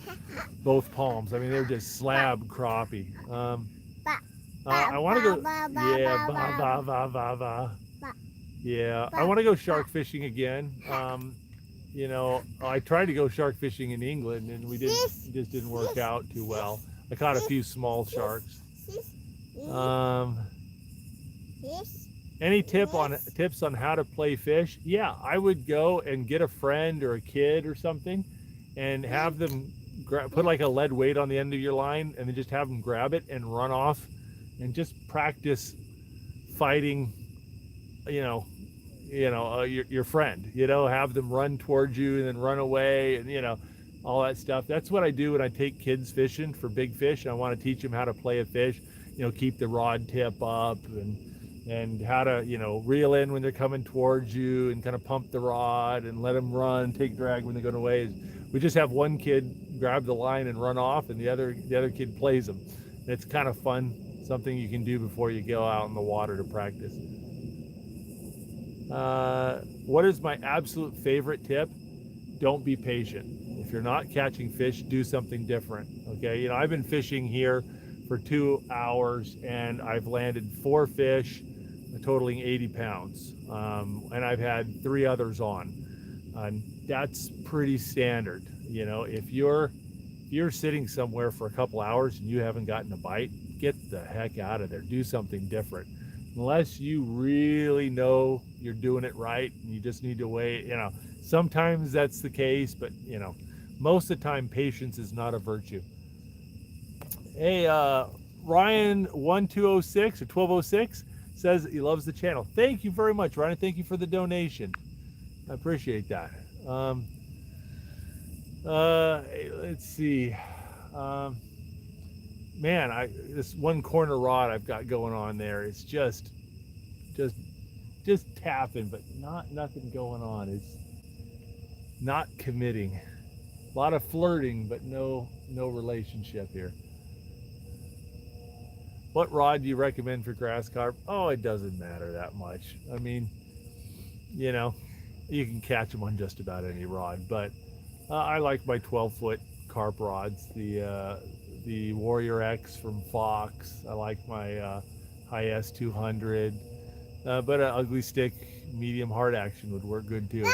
both palms. I mean, they're just slab crappie. I want to go. Yeah, Yeah, I want to go shark fishing again. I tried to go shark fishing in England, and it just didn't work out too well. I caught a few small sharks. Any tips on how to play fish? Yeah, I would go and get a friend or a kid or something, and have them put like a lead weight on the end of your line, and then just have them grab it and run off, and just practice fighting. Your friend. Have them run towards you and then run away, and all that stuff. That's what I do when I take kids fishing for big fish. I want to teach them how to play a fish. Keep the rod tip up, and how to reel in when they're coming towards you, and kind of pump the rod and let them run, take drag when they're going away. We just have one kid grab the line and run off, and the other kid plays them. And it's kind of fun, something you can do before you go out in the water to practice. What is my absolute favorite tip? Don't be patient. If you're not catching fish, do something different. Okay, I've been fishing here for 2 hours, and I've landed 4 fish totaling 80 pounds, and I've had 3 others on. That's pretty standard. If you're sitting somewhere for a couple hours and you haven't gotten a bite, get the heck out of there. Do something different. Unless you really know you're doing it right and you just need to wait. Sometimes that's the case, but most of the time patience is not a virtue. Hey, Ryan 1206 or 1206 says he loves the channel. Thank you very much, Ryan. Thank you for the donation. I appreciate that. Let's see. Man, this one corner rod I've got going on there, it's just tapping, but nothing going on. It's not committing. A lot of flirting, but no relationship here. What rod do you recommend for grass carp? Oh, it doesn't matter that much. I mean, you can catch them on just about any rod, but I like my 12-foot carp rods, the Warrior X from Fox. I like my high S200, but an ugly stick medium hard action would work good too.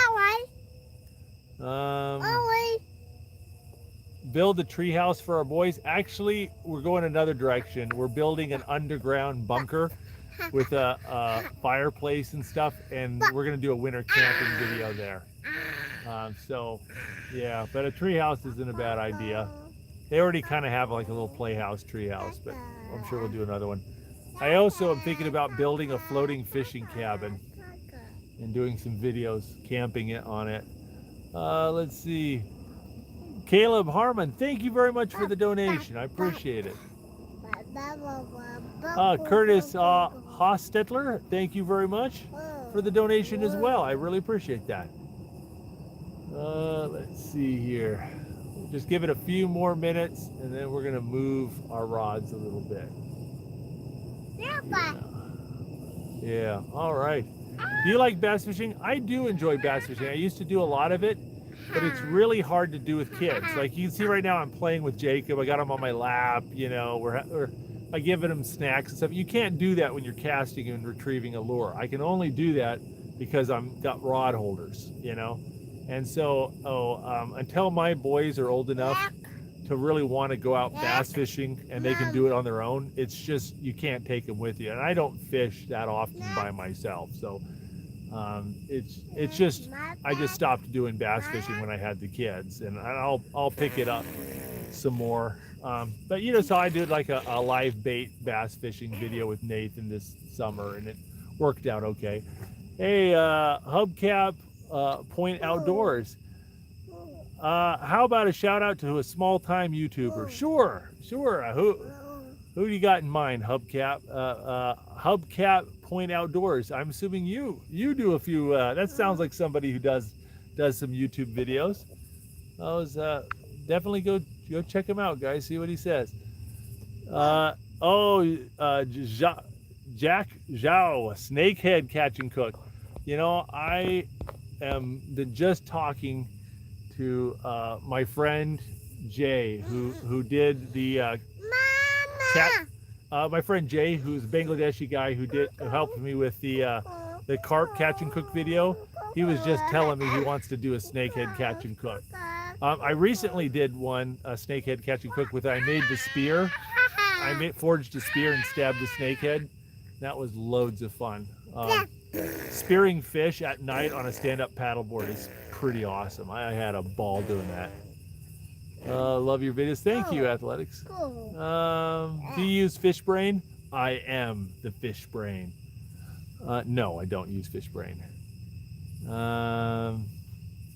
Build a tree house for our boys. Actually, we're going another direction. We're building an underground bunker with a fireplace and stuff, and we're going to do a winter camping video there. Yeah, but a tree house isn't a bad idea. They already kind of have like a little playhouse tree house, but I'm sure we'll do another one. I also am thinking about building a floating fishing cabin and doing some videos camping on it. Let's see. Caleb Harmon, thank you very much for the donation. I appreciate it. Curtis Hostetler, thank you very much for the donation as well. I really appreciate that. Let's see here. Just give it a few more minutes, and then we're going to move our rods a little bit. Yeah, all right. Do you like bass fishing? I do enjoy bass fishing. I used to do a lot of it, but it's really hard to do with kids. Like you can see right now, I'm playing with Jacob. I got him on my lap, I giving him snacks and stuff. You can't do that when you're casting and retrieving a lure. I can only do that because I've got rod holders, And so, until my boys are old enough to really want to go out bass fishing and they can do it on their own, it's just, you can't take them with you. And I don't fish that often by myself. So, it's just, I just stopped doing bass fishing when I had the kids, and I'll pick it up some more. But so I did like a live bait bass fishing video with Nathan this summer, and it worked out okay. Hey, Hubcap Point Outdoors. How about a shout out to a small time YouTuber? Sure. Who do you got in mind, Hubcap? Hubcap Point Outdoors. I'm assuming you do a few. That sounds like somebody who does some YouTube videos. Those definitely go check him out, guys. See what he says. Jack Zhao, snakehead catch and cook. You know, I am just talking to my friend Jay, who did the cat. My friend Jay, who's a Bangladeshi guy who helped me with the carp catch and cook video. He was just telling me he wants to do a snakehead catch and cook. I recently did one, a snakehead catch and cook, I made the spear. Forged a spear and stabbed the snakehead. That was loads of fun. Spearing fish at night on a stand-up paddleboard is pretty awesome. I had a ball doing that. Love your videos. Thank you, Athletics. Do you use fish brain? I am the fish brain. No, I don't use fish brain.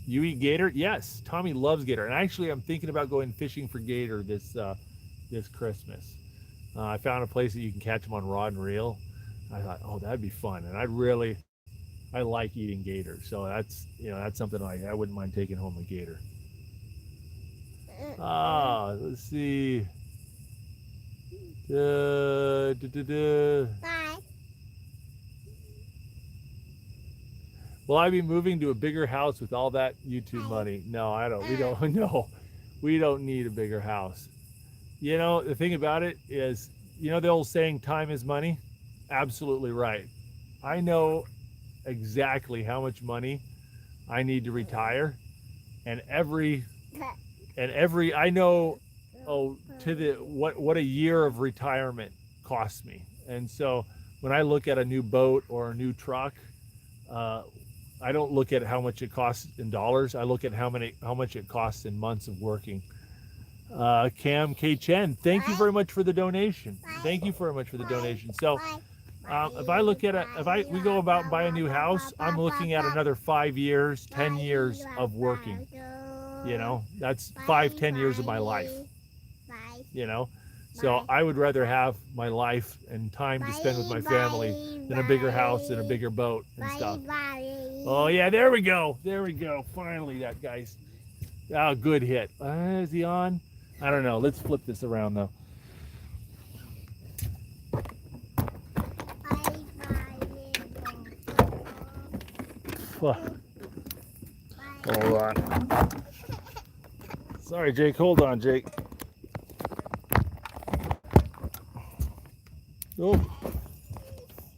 You eat gator? Yes, Tommy loves gator. And actually, I'm thinking about going fishing for gator this Christmas. I found a place that you can catch them on rod and reel. I thought, oh, that'd be fun. And I like eating gator. So that's something I wouldn't mind taking home a gator. Let's see. Bye. Will I be moving to a bigger house with all that YouTube money? No, I don't. We don't need a bigger house. You know, the thing about it is, you know the old saying, time is money? Absolutely right. I know exactly how much money I need to retire, and I know what a year of retirement costs me. And so when I look at a new boat or a new truck, I don't look at how much it costs in dollars. I look at how much it costs in months of working. Cam K Chen, thank you very much for the donation. Thank you very much for the donation. So if I look at we go about and buy a new house, I'm looking at another 5 years, 10 years of working. You know, that's 5-10 years of my life. You know, so I would rather have my life and time to spend with my family than a bigger house and a bigger boat and stuff. Oh yeah, there we go. Finally, that guy's good hit. Is he on? I don't know. Let's flip this around though. Hold on. Sorry, Jake. Hold on, Jake. Oh,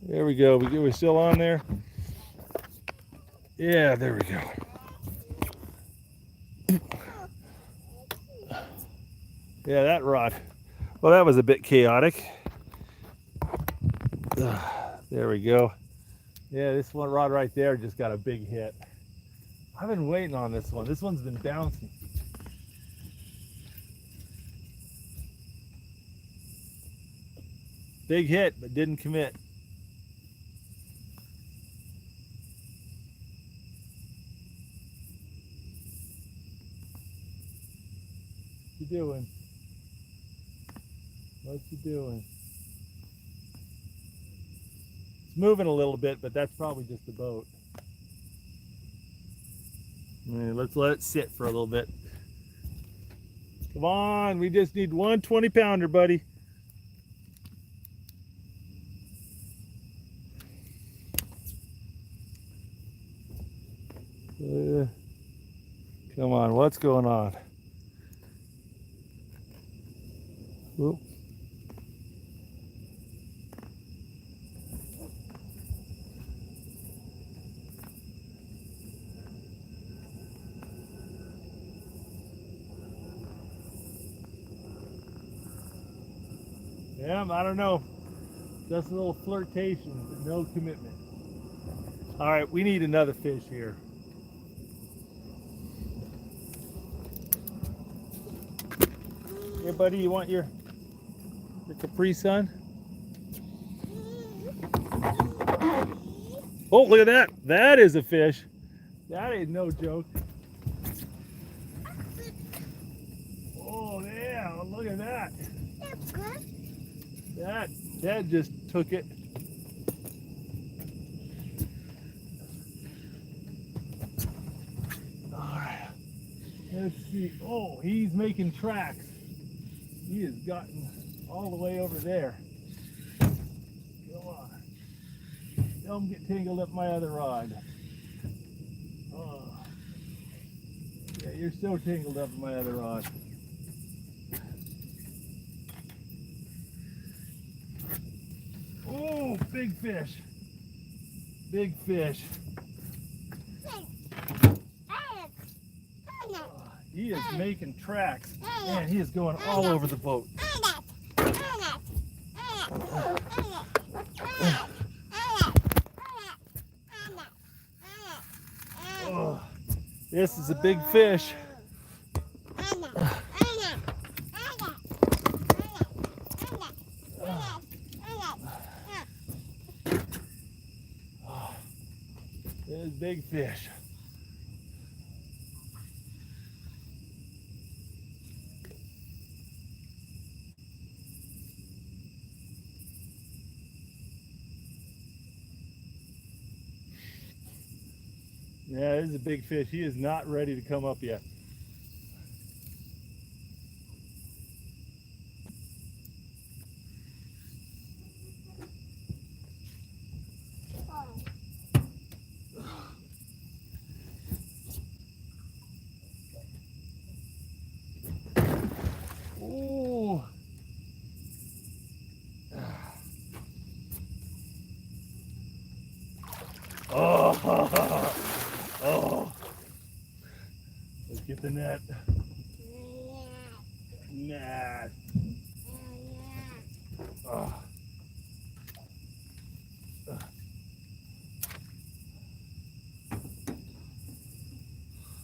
there we go. We're still on there. Yeah, there we go. Yeah, that rod. Well, that was a bit chaotic. There we go. Yeah, this one rod right there just got a big hit. I've been waiting on this one. This one's been bouncing. Big hit, but didn't commit. What you doing? What you doing? It's moving a little bit, but that's probably just the boat. Let's let it sit for a little bit. Come on, we just need one 20-pounder, buddy. Come on, what's going on? Whoop. Yeah, I don't know. Just a little flirtation, but no commitment. All right, we need another fish here. Here, buddy, you want your Capri Sun? Oh, look at that. That is a fish. That ain't no joke. Oh, yeah, look at that. That just took it. Let's see. Oh, he's making tracks. He has gotten all the way over there. Come on. Don't get tangled up my other rod. Oh. Yeah, you're so tangled up in my other rod. Oh, big fish. Big fish. He is making tracks. Man, he is going all over the boat. Oh, this is a big fish. This is big fish. Yeah, this is a big fish. He is not ready to come up yet. Oh. Oh. Oh. Let's get the net. Nah.